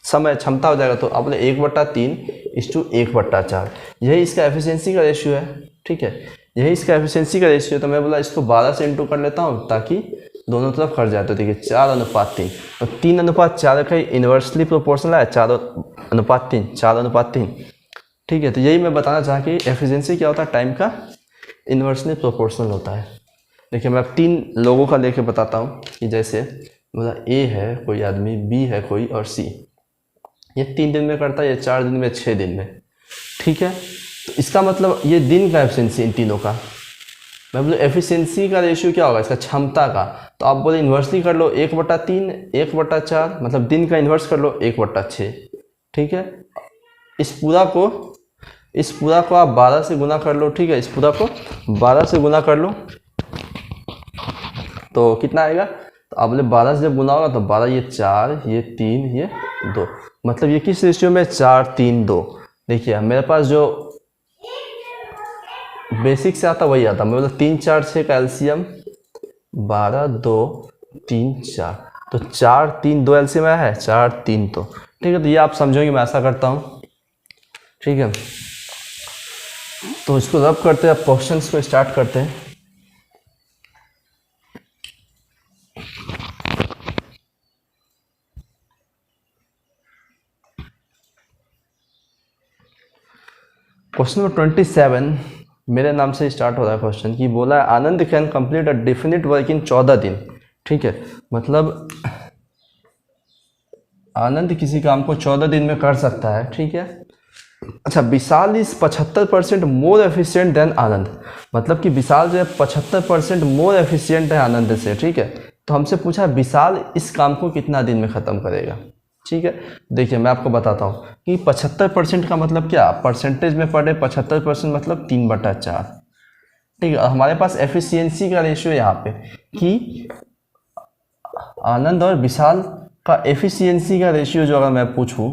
समय क्षमता हो जाएगा, तो आप बोले 1/3:1/4, यही इसका एफिशिएंसी का रेशियो है। ठीक है, यही इसका एफिशिएंसी का रेशियो। तो मैं बोला इसको 12 से इंटू कर लेता हूँ ताकि दोनों तरफ कर जाए। तो देखिए 4:3, तो 3:4 का इन्वर्सली प्रोपोर्शनल है, 4:3, 4:3। ठीक है, तो यही मैं बताना चाहा कि एफिशिएंसी क्या होता है, टाइम का इन्वर्सली प्रोपोर्शनल होता है। देखिए मैं अब 3 लोगों का लेके बताता हूँ कि जैसे बोला ए है कोई आदमी, बी है कोई, और सी। ये 3 दिन में करता है, ये 4 दिन में, 6 दिन में। ठीक है, तो इसका मतलब ये दिन का एफिशिएंसी इन तीनों का। मैं बोलूँ एफिशिएंसी का रेशियो क्या होगा इसका, क्षमता का। तो आप बोले इन्वर्सली कर लो 1/3 1/4, मतलब दिन का इन्वर्स कर लो 1/6। ठीक है, इस पूरा को आप 12 से गुना कर लो। ठीक है, इस पूरा को 12 से गुना कर लो तो कितना आएगा, तो आप बोले 12 से जब गुना होगा तो 12, ये 4, ये 3, ये 2, मतलब ये किस रेशियो में, 4 3 2। देखिए मेरे पास जो बेसिक से आता वही आता, मैं बोला 3 4 6 का एलसीएम 12 2 3 4, तो 4 3 2 एलसीएम है 4 3 2। ठीक है, तो ये आप समझोगे, मैं ऐसा करता हूँ ठीक है, तो इसको रब करते हैं, अब क्वेश्चंस को स्टार्ट करते हैं। क्वेश्चन नंबर 27 मेरे नाम से स्टार्ट हो रहा है क्वेश्चन, की बोला है Anand can complete a definite work in 14 दिन। ठीक है, मतलब आनंद किसी काम को 14 दिन में कर सकता है। ठीक है, अच्छा, विशाल इज 75% मोर एफिशिएंट देन आनंद, मतलब कि विशाल जो है 75% मोर एफिशिएंट है आनंद से। ठीक है, तो हमसे पूछा विशाल इस काम को कितना दिन में ख़त्म करेगा। ठीक है, देखिए मैं आपको बताता हूँ कि 75% का मतलब क्या, परसेंटेज में पढ़े 75% मतलब 3/4। ठीक है, हमारे पास एफिशिएंसी का रेशियो यहाँ पे कि आनंद और विशाल का एफिशिएंसी का रेशियो जो अगर मैं पूछूं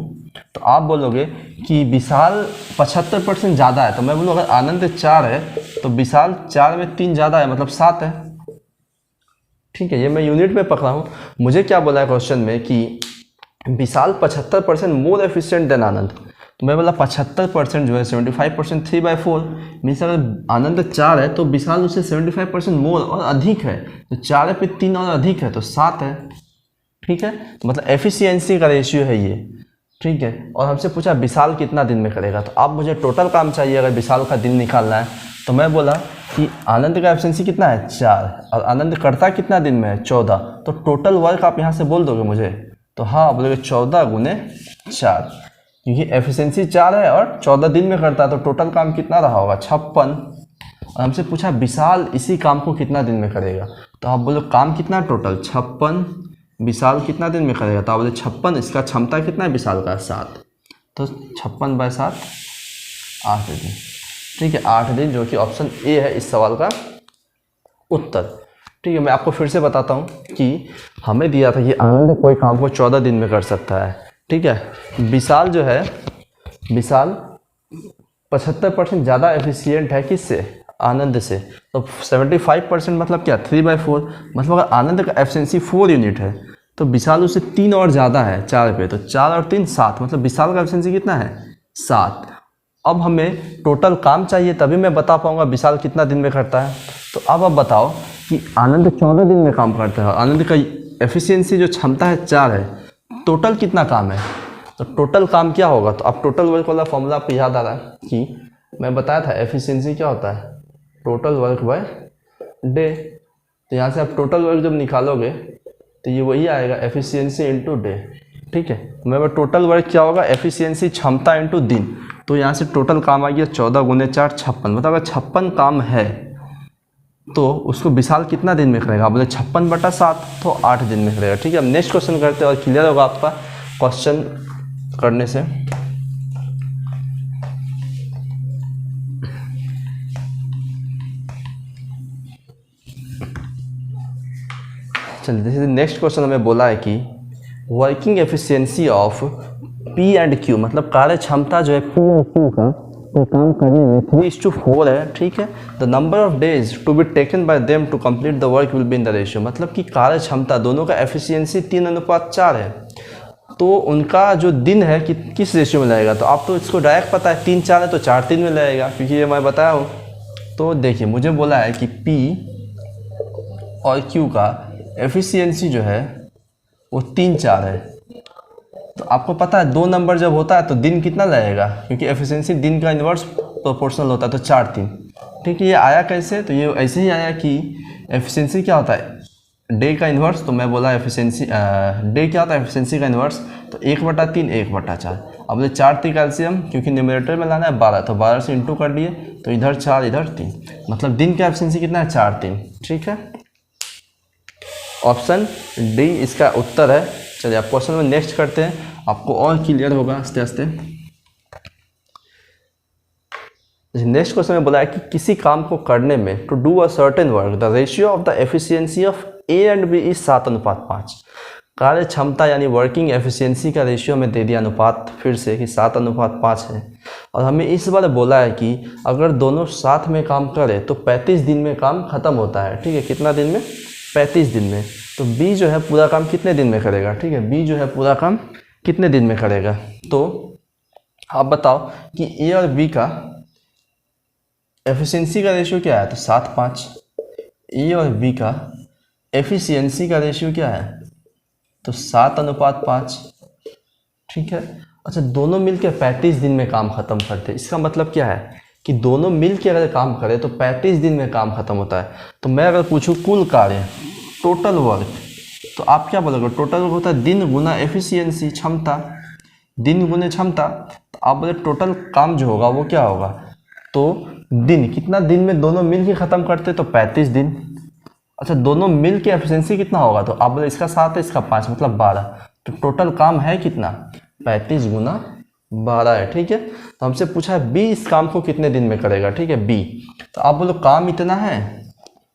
तो आप बोलोगे कि विशाल 75% ज़्यादा है, तो मैं बोलूँ अगर आनंद 4 है तो विशाल 4 में 3 ज़्यादा है, मतलब 7 है। ठीक है, ये मैं यूनिट में पकड़ा हूँ। मुझे क्या बोला है क्वेश्चन में कि विशाल 75% मोर एफिशिएंट देन आनंद, तो मैं बोला 75% जो है 75% 3/4 मीन्स अगर आनंद 4 है तो विशाल उससे 75% मोर और अधिक है, तो 4 पे 3 और अधिक है तो 7 है। ठीक है, तो मतलब एफिशिएंसी का रेशियो है ये। ठीक है, और हमसे पूछा विशाल कितना दिन में करेगा, तो अब मुझे टोटल काम चाहिए अगर विशाल का दिन निकालना है, तो मैं बोला कि आनंद का एफिशिएंसी कितना है 4 और आनंद करता कितना दिन में है 14, तो टोटल वर्क आप यहाँ से बोल दोगे मुझे, तो हाँ बोलोगे 14 गुने 4, क्योंकि एफिशिएंसी 4 है और 14 दिन में करता है, तो टोटल काम कितना रहा होगा 56। और हमसे पूछा विशाल इसी काम को कितना दिन में करेगा, तो आप बोलो काम कितना टोटल 56, विशाल कितना दिन में करेगा, तो आप बोले 56, इसका क्षमता कितना है विशाल का 7, तो 56/7 8 दिन। ठीक है, 8 दिन, जो कि ऑप्शन ए है इस सवाल का उत्तर। ठीक है, मैं आपको फिर से बताता हूँ कि हमें दिया था कि आनंद कोई काम को 14 दिन में कर सकता है। ठीक है, विशाल जो है, विशाल 75% ज़्यादा एफिशिएंट है किससे, आनंद से, तो 75% मतलब क्या 3/4, मतलब अगर आनंद का एफिशिएंसी 4 यूनिट है तो विशाल उससे 3 और ज़्यादा है 4 पे, तो 4 और 3 7, मतलब विशाल का एफिशिएंसी कितना है 7। अब हमें टोटल काम चाहिए तभी मैं बता पाऊंगा विशाल कितना दिन में करता है। तो अब आप बताओ कि आनंद 14 दिन में काम करता है, आनंद का एफिशिएंसी जो क्षमता है 4 है, टोटल कितना काम है, तो टोटल काम क्या होगा, तो अब टोटल वर्क वाला फॉर्मूला आपको याद आ रहा है कि मैं बताया था एफिशिएंसी क्या होता है, टोटल वर्क बाय डे। तो यहाँ से आप टोटल वर्क जब निकालोगे तो ये वही आएगा एफिशिएंसी इनटू डे। ठीक है, मैं टोटल वर्क क्या होगा, एफिशिएंसी क्षमता इनटू दिन, तो यहाँ से टोटल काम आ गया 14 गुने 4 56, मतलब अगर 56 काम है तो उसको विशाल कितना दिन में करेगा, बोले 56/7, तो 8 दिन में करेगा। ठीक है, अब नेक्स्ट क्वेश्चन करते हैं और क्लियर होगा आपका क्वेश्चन करने से। चलिए, जैसे नेक्स्ट क्वेश्चन हमें बोला है कि working efficiency of P and Q, मतलब कार्य क्षमता जो है पी और क्यू का तो काम करने में 3:4 है। ठीक है, the number of days to be taken by them to complete the work will be in the ratio, मतलब कि कार्य क्षमता दोनों का एफिशिएंसी 3:4 है, तो उनका जो दिन है कि किस रेशियो में लगेगा, तो आप तो इसको डायरेक्ट पता है 3-4 है तो 4-3 में लगेगा, क्योंकि ये मैं बताया हूँ। तो देखिए मुझे बोला है कि P और Q का एफिशिएंसी जो है वो 3-4 है, तो आपको पता है 2 नंबर जब होता है तो दिन कितना लगेगा, क्योंकि एफिशिएंसी दिन का इन्वर्स प्रोपोर्शनल होता है, तो 4-3। ठीक है, ये आया कैसे, तो ये ऐसे ही आया कि एफिशिएंसी क्या होता है डे का इन्वर्स, तो मैं बोला एफिशिएंसी डे क्या होता है एफिशिएंसी का इन्वर्स, तो 1/3 1/4। अब बोले 4 3 कैल्शियम, क्योंकि न्यूमरेटर में लाना है 12, तो 12 से इंटू कर लिए, तो इधर 4 इधर 3, मतलब दिन का एफिशिएंसी कितना है 4-3। ठीक है, ऑप्शन डी इसका उत्तर है। चलिए आप क्वेश्चन में नेक्स्ट करते हैं, आपको और क्लियर होगा आस्ते आस्ते। नेक्स्ट क्वेश्चन में बोला है कि किसी काम को करने में to do a certain work the ratio of the efficiency of A and B is 7:5। कार्य क्षमता यानी वर्किंग एफिशिएंसी का रेशियो में दे दिया अनुपात फिर से कि 7:5 है, और हमें इस बार बोला है कि अगर दोनों साथ में काम करें तो 35 दिन में काम खत्म होता है। ठीक है, कितना दिन में 35 दिन में, तो बी जो है पूरा काम कितने दिन में करेगा। ठीक है, बी जो है पूरा काम कितने दिन में करेगा, तो आप बताओ कि ए और बी का एफिशिएंसी का रेशियो क्या है, तो 7:5। ए और बी का एफिशिएंसी का रेशियो क्या है, तो 7:5। ठीक है। अच्छा, दोनों मिलकर 35 दिन में काम खत्म करते हैं। इसका मतलब क्या है कि दोनों मिलकर अगर काम करें तो 35 दिन में काम खत्म होता है। तो मैं अगर पूछूं कुल कार्य, टोटल वर्क, तो आप क्या बोलोगे? टोटल वर्क होता है दिन गुना एफिशिएंसी, क्षमता, दिन गुने क्षमता। तो आप बोले टोटल काम जो होगा वो क्या होगा, तो दिन, कितना दिन में दोनों मिल के ख़त्म करते, तो 35 दिन। अच्छा, दोनों मिल के एफिशिएंसी कितना होगा, तो आप बोले इसका 7 है इसका 5 मतलब 12। तो टोटल काम है कितना, 35 गुना 12 है। ठीक है। तो हमसे पूछा है बी इस काम को कितने दिन में करेगा। ठीक है, बी, तो आप बोलो काम इतना है,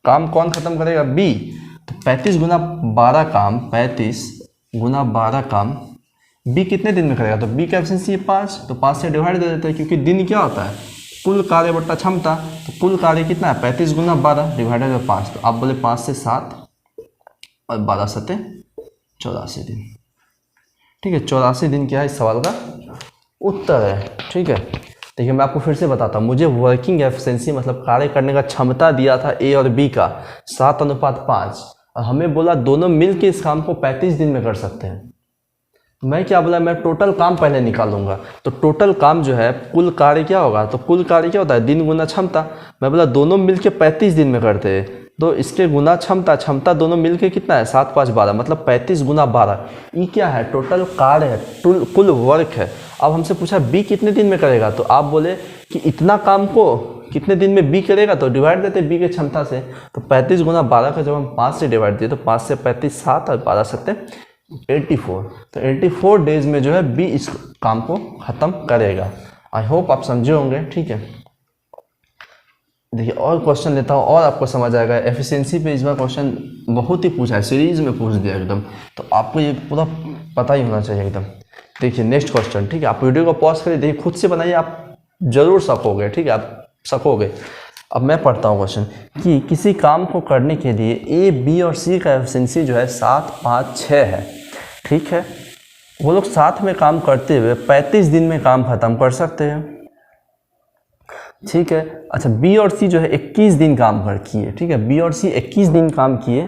काम कौन खत्म करेगा, बी। तो 35 गुना 12 काम, 35 गुना 12 काम बी कितने दिन में करेगा, तो बी का एफिशिएंसी है 5, तो 5 से डिवाइड दे देते हैं, क्योंकि दिन क्या होता है, कुल कार्य बट्टा क्षमता। तो कुल कार्य कितना है, 35 गुना 12 डिवाइडेड बाई 5। तो आप बोले 5 से 7 और 12 सते 84 दिन। ठीक है, 84 दिन क्या है इस सवाल का उत्तर है। ठीक है, देखिए मैं आपको फिर से बताता हूँ। मुझे वर्किंग एफिशिएंसी मतलब कार्य करने का क्षमता दिया था ए और बी का 7:5, और हमें बोला दोनों मिल के इस काम को 35 दिन में कर सकते हैं। मैं क्या बोला, मैं टोटल काम पहले निकालूंगा। तो टोटल काम जो है, कुल कार्य क्या होगा, तो कुल कार्य क्या होता है, दिन गुना क्षमता। मैं बोला दोनों मिलके 35 दिन में करते हैं, तो इसके गुना क्षमता, क्षमता दोनों मिलके कितना है, 7 5 12 मतलब 35 गुना 12। ये क्या है, टोटल कार्य है, कुल वर्क है। अब हमसे पूछा बी कितने दिन में करेगा, तो आप बोले कि इतना काम को कितने दिन में बी करेगा, तो डिवाइड देते बी के क्षमता से। तो 35 गुना 12 का जब हम 5 से डिवाइड दिए, तो 5 से 35 7 और 12 सत्ते 84। तो 84 डेज में जो है बी इस काम को ख़त्म करेगा। आई होप आप समझे होंगे। ठीक है, देखिए और क्वेश्चन लेता हूँ और आपको समझ आएगा। एफिशिएंसी पे इस बार क्वेश्चन बहुत ही पूछा है, सीरीज में पूछ दिया एकदम, तो आपको ये पूरा पता ही होना चाहिए एकदम। देखिए नेक्स्ट क्वेश्चन। ठीक है, आप वीडियो को पॉज करिए, देखिए खुद से बनाइए, आप जरूर सकोगे। ठीक है, आप सकोगे। अब मैं पढ़ता हूँ क्वेश्चन कि किसी काम को करने के लिए ए बी और सी का एफिशिएंसी जो है 7 5 6 है। ठीक है, वो लोग साथ में काम करते हुए 35 दिन में काम खत्म कर सकते हैं। ठीक है। अच्छा, बी और सी जो है 21 दिन काम किए। ठीक है, बी और सी 21 दिन काम किए,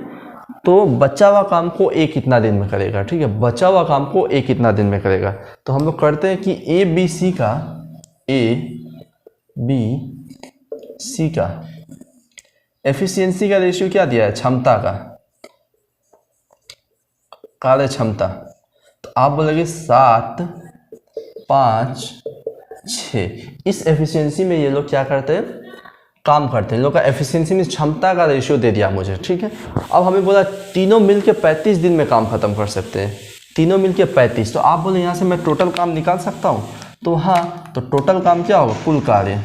तो बचा हुआ काम को ए कितना दिन में करेगा। ठीक है, बचा हुआ काम को ए कितना दिन में करेगा। तो हम लोग करते हैं कि ए बी सी का एफिशिएंसी का रेशियो क्या दिया है, क्षमता का, कार्य क्षमता। तो आप बोलेंगे 7 5 6। इस एफिशिएंसी में ये लोग क्या करते हैं, काम करते हैं। लोग का एफिशिएंसी में क्षमता का रेशियो दे दिया मुझे। ठीक है, अब हमें बोला तीनों मिलके 35 दिन में काम खत्म कर सकते हैं, तीनों मिलके 35। तो आप बोले यहाँ से मैं टोटल काम निकाल सकता हूँ, तो हाँ, तो टोटल काम क्या होगा, कुल कार्य,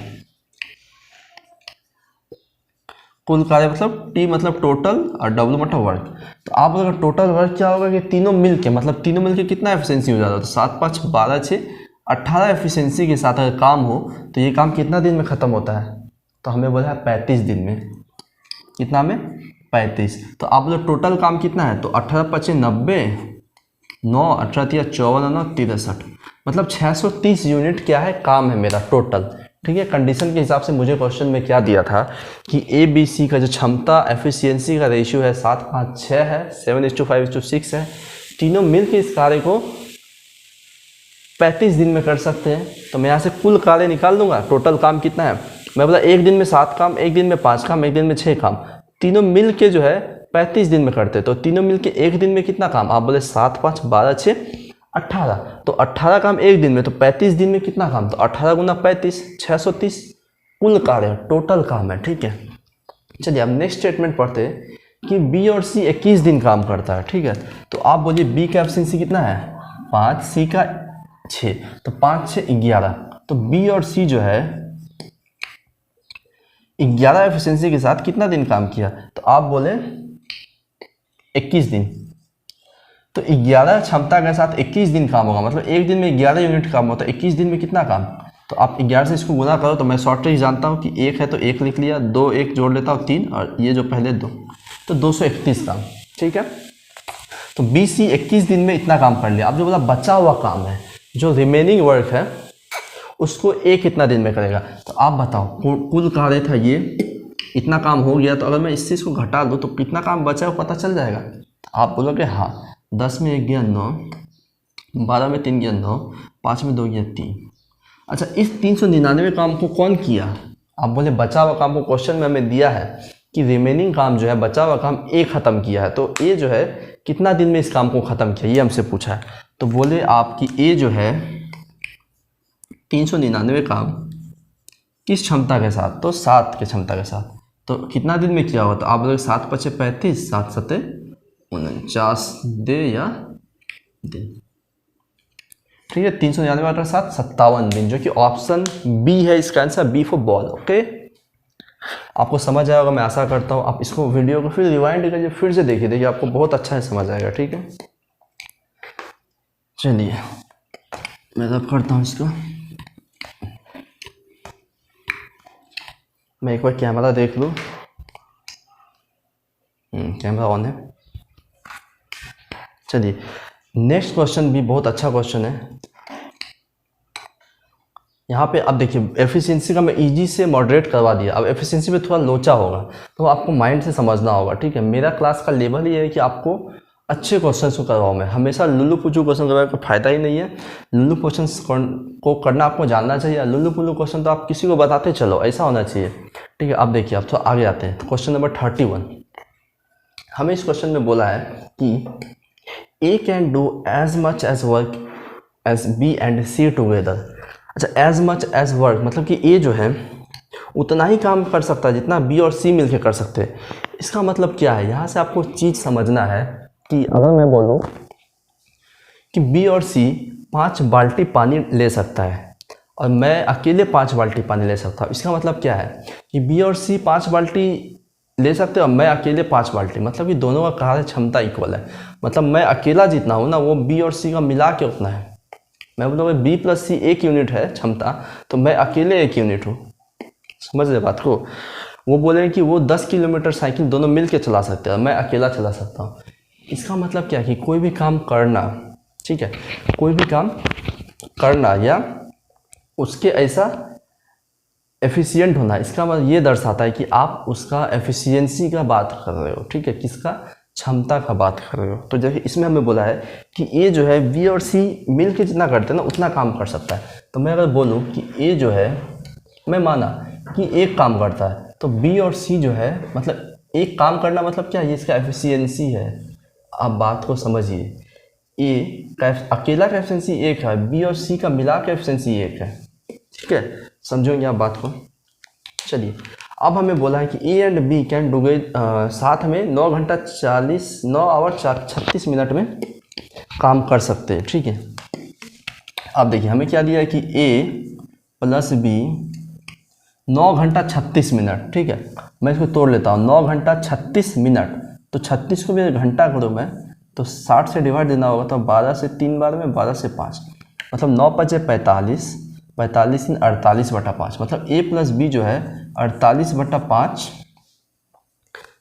कुल कार्य मतलब टी मतलब टोटल और डब्ल्यू मतलब वर्क। तो आप अगर टोटल वर्क क्या होगा कि तीनों मिलके, मतलब तीनों मिलके कितना एफिशिएंसी हो जाता है, तो 7 5 12 6 18 एफिशिएंसी के साथ अगर काम हो तो ये काम कितना दिन में ख़त्म होता है, तो हमें बोला है 35 दिन में। कितना में, 35। तो आप लोग टोटल काम कितना है, तो 18 5 90 9 18 3 54 9 63 मतलब 630 यूनिट क्या है, काम है मेरा टोटल। ठीक है, कंडीशन के हिसाब से मुझे क्वेश्चन में क्या दिया था कि ए बी सी का जो क्षमता एफिशिएंसी का रेशियो है 7 5 6 है, 7:5:6 है। तीनों मिलकर इस कार्य को 35 दिन में कर सकते हैं। तो मैं यहाँ से कुल कार्य निकाल दूंगा, टोटल काम कितना है। मैं बोला एक दिन में 7 काम, एक दिन में 5 काम, एक दिन में 6 काम, तीनों मिल के जो है 35 दिन में करते। तो तीनों मिल के एक दिन में कितना काम, आप बोले 7 5 12 6 18। तो 18 काम एक दिन में, तो 35 दिन में कितना काम, तो 18 गुना 35 630 कुल कार्य टोटल काम है। ठीक है, चलिए अब नेक्स्ट स्टेटमेंट पढ़ते हैं कि बी और सी 21 दिन काम करता है। ठीक है, तो आप बोलिए बी का एफिशिएंसी कितना है 5, सी का 6, तो 5 6 11। तो बी और सी जो है 11 एफिशिएंसी के साथ कितना दिन काम किया, तो आप बोले 21 दिन। तो 11 क्षमता के साथ 21 दिन काम होगा, मतलब एक दिन में 11 यूनिट काम होता है, 21 दिन में कितना काम। तो आप 11 से इसको गुना करो, तो मैं शॉर्ट ट्रिक जानता हूँ कि 1 है तो 1 लिख लिया, 2 1 जोड़ लेता हूँ 3, और ये जो पहले 2, तो 231 काम। ठीक है, तो बी सी 21 दिन में इतना काम कर लिया। अब जो बोला बचा हुआ काम है, जो रिमेनिंग वर्क है, उसको ए कितना दिन में करेगा। तो आप बताओ, कुल कार्य था ये, इतना काम हो गया, तो अगर मैं इस चीज़ को घटा दूँ तो कितना काम बचा है वो पता चल जाएगा। आप बोलोगे हाँ, 10 में 1 गया 9, 12 में 3 गया 9, 5 में 2 गया 3। अच्छा, इस 399 काम को कौन किया? आप बोले बचा हुआ काम को क्वेश्चन में हमें दिया है कि रिमेनिंग काम जो है, बचा हुआ काम ए ख़त्म किया है। तो ए जो है कितना दिन में इस काम को ख़त्म किया, ये हमसे पूछा है। तो बोले आपकी ए जो है 399 काम किस क्षमता के साथ? तो 7 की क्षमता के साथ। तो कितना दिन में किया होगा? तो आप बोले 7 × 5 = 35, 7 × 7 = 49 दे या दे। ठीक है, 399 × 7 57 दिन, जो कि ऑप्शन बी है इसका answer, B for ball. Okay, आपको समझ आया होगा, मैं आशा करता हूँ। आप इसको वीडियो को फिर रिवाइंड करिए, फिर से देखिए, आपको बहुत अच्छा से समझ आएगा। ठीक है, चलिए मैं रब करता हूँ इसको। मैं एक बार कैमरा देख लूँ। कैमरा ऑन है। चलिए, नेक्स्ट क्वेश्चन भी बहुत अच्छा क्वेश्चन है। यहाँ पे अब देखिए, एफिशिएंसी का मैं इजी से मॉडरेट करवा दिया। अब एफिशिएंसी में थोड़ा लोचा होगा, तो आपको माइंड से समझना होगा। ठीक है, मेरा क्लास का लेवल ये है कि आपको अच्छे क्वेश्चन को करवाऊँ मैं। हमेशा लुल्लू पुल्लू क्वेश्चन करवाने का फायदा ही नहीं है। लुल्लू क्वेश्चन को करना आपको जानना चाहिए। लुल्लू पुल्लू क्वेश्चन तो आप किसी को बताते चलो, ऐसा होना चाहिए। ठीक है, अब देखिए, अब तो आगे आते हैं। तो क्वेश्चन नंबर 31, हमें इस क्वेश्चन में बोला है कि A can do as much as work as B and C together. अच्छा, एज मच एज वर्क मतलब कि ए जो है उतना ही काम कर सकता है जितना बी और सी मिलकर कर सकते हैं। इसका मतलब क्या है? यहाँ से आपको चीज़ समझना है कि अगर मैं बोलूँ कि बी और सी 5 बाल्टी पानी ले सकता है और मैं अकेले 5 बाल्टी पानी ले सकता हूँ, इसका मतलब क्या है कि बी और सी 5 बाल्टी ले सकते हैं और मैं अकेले 5 बाल्टी, मतलब कि दोनों का कार्य क्षमता इक्वल है। मतलब मैं अकेला जितना हूँ ना, वो बी और सी का मिला के उतना है। मैं बोलूँगा बी प्लस सी 1 यूनिट है क्षमता, तो मैं अकेले 1 यूनिट हूँ। समझ रहे बात को? वो बोले कि वो 10 किलोमीटर साइकिल दोनों मिल के चला सकते हैं, मैं अकेला चला सकता हूँ। इसका मतलब क्या है कि कोई भी काम करना, ठीक है, कोई भी काम करना या उसके ऐसा एफिशिएंट होना, इसका मतलब ये दर्शाता है कि आप उसका एफिशिएंसी का बात कर रहे हो। ठीक है, किसका? क्षमता का बात कर रहे हो। तो जैसे इसमें हमें बोला है कि ए जो है बी और सी मिल के जितना करते हैं ना उतना काम कर सकता है। तो मैं अगर बोलूँ कि ए जो है, मैं माना कि एक काम करता है, तो बी और सी जो है मतलब एक काम करना मतलब क्या है? ये इसका एफिशिएंसी है। आप बात को समझिए, ए का अकेला का एफिशिएंसी 1 है, बी और सी का मिला के एफिशिएंसी 1 है। ठीक है, समझोगे आप बात को? चलिए, अब हमें बोला है कि A and B can do साथ में 9 आवर 36 मिनट में काम कर सकते हैं। ठीक है, अब देखिए हमें क्या दिया है कि ए प्लस बी 9 घंटा 36 मिनट। ठीक है, मैं इसको तोड़ लेता हूँ। 9 घंटा 36 मिनट, तो 36 को भी घंटा करूँ मैं तो 60 से डिवाइड देना होगा, तो 12 से 3 बार में 12 से 5, मतलब 9 × 5 = 45, 45 × 48/5, मतलब ए प्लस बी जो है 48/5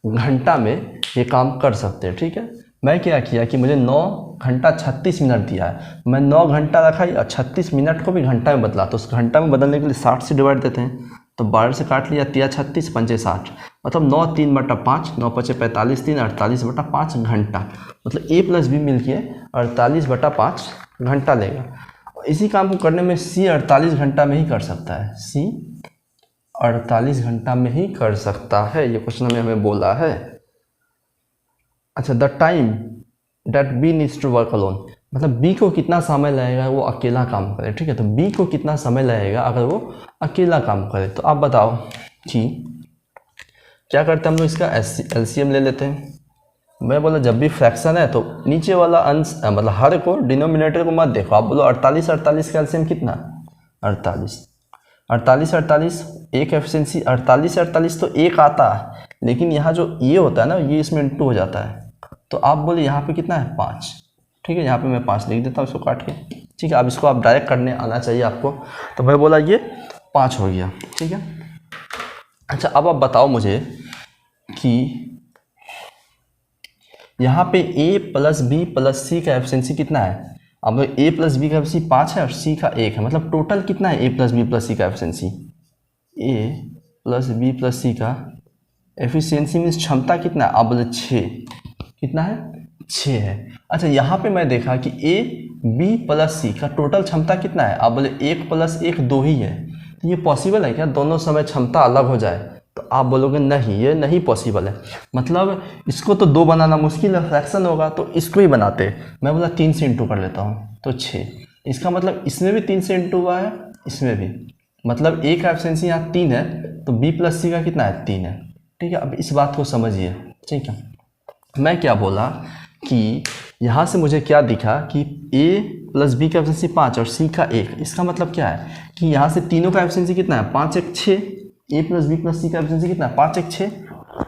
घंटा में ये काम कर सकते हैं। ठीक है, मैं क्या किया कि मुझे 9 घंटा 36 मिनट दिया है, मैं 9 घंटा रखा और 36 मिनट को भी घंटा में बदला। तो उस घंटा में बदलने के लिए 60 से डिवाइड देते हैं, तो 12 से काट लिया, 3 × 36 = 5 × 60, मतलब 9 × 3/5, 9 × 5 = 45, 3 = 48/5 घंटा, मतलब ए प्लस बी मिल के 48/5 घंटा लेगा। इसी काम को करने में सी 48 घंटा में ही कर सकता है। सी 48 घंटा में ही कर सकता है, ये क्वेश्चन में हमें बोला है। अच्छा, the time that B needs to work alone, मतलब बी को कितना समय लगेगा वो अकेला काम करे। ठीक है, तो बी को कितना समय लगेगा अगर वो अकेला काम करे। तो आप बताओ कि क्या करते हैं हम लोग? इसका एलसीएम ले लेते हैं। मैं बोला जब भी फ्रैक्शन है तो नीचे वाला अंश मतलब हर को, डिनोमिनेटर को मत देखो। आप बोलो 48 का एलसीएम कितना? 48 एक एफिशिएंसी 48 तो एक आता है, लेकिन यहाँ जो ये होता है ना, ये इसमें इंटू हो जाता है। तो आप बोले यहाँ पे कितना है? 5। ठीक है, यहाँ पे मैं 5 लिख देता हूँ इसको काट के। ठीक है, अब इसको आप डायरेक्ट करने आना चाहिए आपको। तो मैं बोला ये 5 हो गया। ठीक है, अच्छा अब आप बताओ मुझे कि यहाँ पे ए प्लस बी प्लस सी का एफिशिएंसी कितना है? अब ए प्लस बी का एफिशिएंसी 5 है और सी का 1 है, मतलब टोटल कितना है ए प्लस बी प्लस सी का एफिशिएंसी? ए प्लस बी प्लस सी का एफिशिएंसी मीन्स क्षमता कितना है? आप बोले 6, कितना है? 6 है। अच्छा यहाँ पे मैं देखा कि ए बी प्लस सी का टोटल क्षमता कितना है? आप बोले 1 + 1 2 ही है। तो ये पॉसिबल है क्या दोनों समय क्षमता अलग हो जाए? तो आप बोलोगे नहीं, ये नहीं पॉसिबल है। मतलब इसको तो 2 बनाना मुश्किल है, फ्रैक्शन होगा, तो इसको ही बनाते। मैं बोला 3 से इंटू कर लेता हूँ तो 6। इसका मतलब इसमें भी 3 से इंटू हुआ है, इसमें भी, मतलब ए का एफिशिएंसी यहाँ 3 है तो बी प्लस सी का कितना है? 3 है। ठीक है, अब इस बात को समझिए। ठीक है, मैं क्या बोला कि यहाँ से मुझे क्या दिखा कि ए प्लस बी का एफिशिएंसी 5 और सी का 1। इसका मतलब क्या है कि यहाँ से तीनों का एफिशिएंसी कितना है? 5 1 6। ए प्लस बी प्लस सी का एफिशिएंसी कितना है? 5 1 6।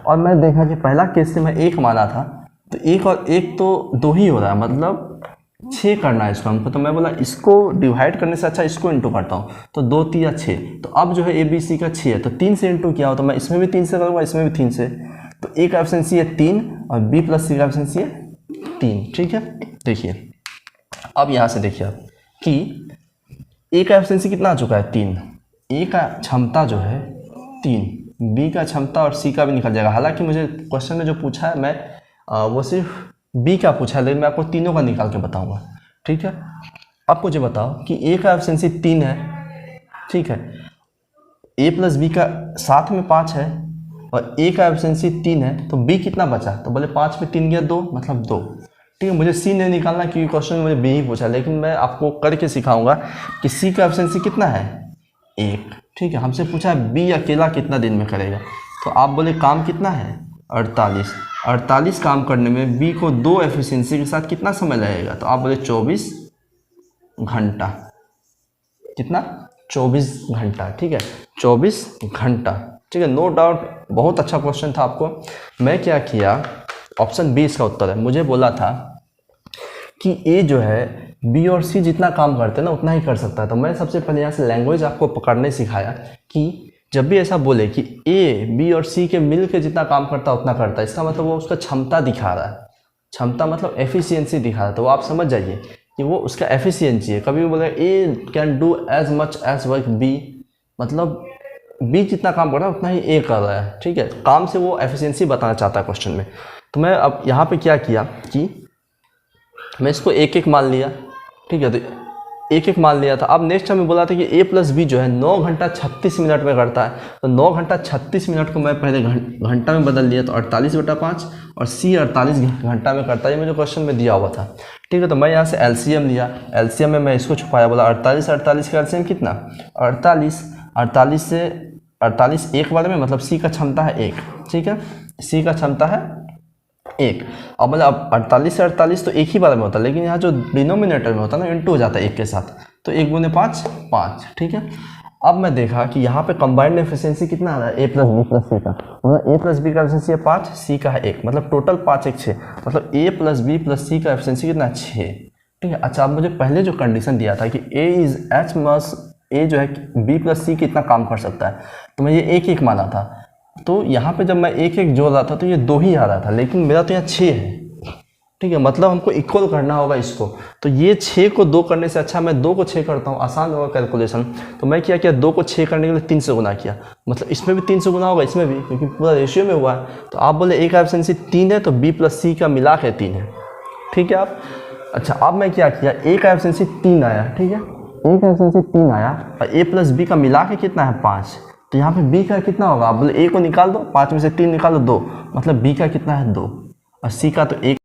और मैं देखा कि पहला केस से मैं 1 माना था, तो 1 और 1 तो 2 ही हो रहा है, मतलब 6 करना है इसको हमको। तो मैं बोला इसको डिवाइड करने से अच्छा इसको इंटू करता हूँ, तो 2 3 6। तो अब जो है ए बी सी का 6 है, तो 3 से इंटू किया हो, तो मैं इसमें भी 3 से करूँगा, इसमें भी 3 से। तो ए का एफिशिएंसी है 3 और बी प्लस सी का एफिशिएंसी है 3। ठीक है, देखिए अब यहाँ से देखिए आप कि ए का एफिशिएंसी कितना आ चुका है? 3। ए का क्षमता जो है 3, बी का क्षमता और सी का भी निकल जाएगा। हालांकि मुझे क्वेश्चन में जो पूछा है मैं वो सिर्फ बी का पूछा है, लेकिन मैं आपको तीनों का निकाल के बताऊंगा। ठीक है, अब मुझे बताओ कि ए का एफिशिएंसी 3 है, ठीक है, ए प्लस बी का साथ में 5 है और ए का एफिशिएंसी 3 है, तो बी कितना बचा? तो बोले 5 में 3 गया 2, मतलब 2। ठीक है, मुझे सी नहीं निकालना क्योंकि क्वेश्चन में मुझे बी ही पूछा, लेकिन मैं आपको करके सिखाऊंगा कि सी का एफिशिएंसी कितना है? 1। ठीक है, हमसे पूछा है बी अकेला कितना दिन में करेगा, तो आप बोले काम कितना है? 48। 48 काम करने में बी को 2 एफिशिएंसी के साथ कितना समय लगेगा? तो आप बोले 24 घंटा। कितना? 24 घंटा। ठीक है, 24 घंटा। ठीक है, नो डाउट बहुत अच्छा क्वेश्चन था आपको। मैं क्या किया, ऑप्शन बी इसका उत्तर है। मुझे बोला था कि ए जो है बी और सी जितना काम करते हैं ना उतना ही कर सकता है। तो मैं सबसे पहले यहाँ से लैंग्वेज आपको पकड़ने सिखाया कि जब भी ऐसा बोले कि ए बी और सी के मिल के जितना काम करता है उतना करता है, इसका मतलब वो उसका क्षमता दिखा रहा है। क्षमता मतलब एफिशिएंसी दिखा रहा है, तो वो आप समझ जाइए कि वो उसका एफिशिएंसी है। कभी भी बोले A can do as much as work B, मतलब बी जितना काम कर रहा है उतना ही ए कर रहा है। ठीक है, काम से वो एफिशिएंसी बताना चाहता है क्वेश्चन में। तो मैं अब यहाँ पे क्या किया कि मैं इसको 1 1 मान लिया। ठीक है, तो 1 1 मान लिया था। अब नेक्स्ट हमें बोला था कि ए प्लस बी जो है 9 घंटा 36 मिनट में करता है, तो 9 घंटा 36 मिनट को मैं पहले घंटा में बदल लिया, तो 48/5 और सी 48 घंटा में करता है, ये मुझे क्वेश्चन में दिया हुआ था। ठीक है, तो मैं यहाँ से एलसीएम लिया। एलसीएम में मैं इसको छुपाया, बोला 48 48 का एलसीएम कितना? 48 से 48 एक बार में, मतलब सी का क्षमता है 1। ठीक है, सी का क्षमता है 1। अब मतलब 48 से 48 तो एक ही बार में होता है, लेकिन यहाँ जो डिनोमिनेटर में होता है ना इंटू हो जाता है 1 के साथ, तो 1 × 5 5। ठीक है, अब मैं देखा कि यहाँ पे कंबाइंड एफिशिएंसी कितना आ रहा है ए प्लस बी प्लस सी का, मतलब ए प्लस बी का एफिशिएंसी है 5, सी का है 1, मतलब टोटल 5 1 6, मतलब ए प्लस बी प्लस सी का एफिशिएंसी कितना है? 6। ठीक है, अच्छा अब मुझे पहले जो कंडीशन दिया था कि ए इज एच मस, ए जो है बी प्लस सी कितना काम कर सकता है, तो मैं ये 1 1 माना था। तो यहाँ पे जब मैं 1 1 जोड़ रहा था तो ये 2 ही आ रहा था, लेकिन मेरा तो यहाँ 6 है। ठीक है, मतलब हमको इक्वल करना होगा इसको, तो ये 6 को 2 करने से अच्छा मैं 2 को 6 करता हूँ, आसान होगा कैलकुलेशन। तो मैं क्या किया, 2 को 6 करने के लिए 3 से गुना किया, मतलब इसमें भी 3 से गुना होगा, इसमें भी, क्योंकि पूरा रेशियो में हुआ है। तो आप बोले ए का एफिशिएंसी 3 है तो बी प्लस सी का मिला के 3 है। ठीक है आप, अच्छा अब मैं क्या किया, ए का एफिशिएंसी 3 आया। ठीक है, ए का एफिशिएंसी 3 आया और ए प्लस बी का मिला के कितना है? 5। तो यहाँ पे बी का कितना होगा? आप बोले ए को निकाल दो, 5 में से 3 निकालो 2, मतलब बी का कितना है? 2, और सी का तो 1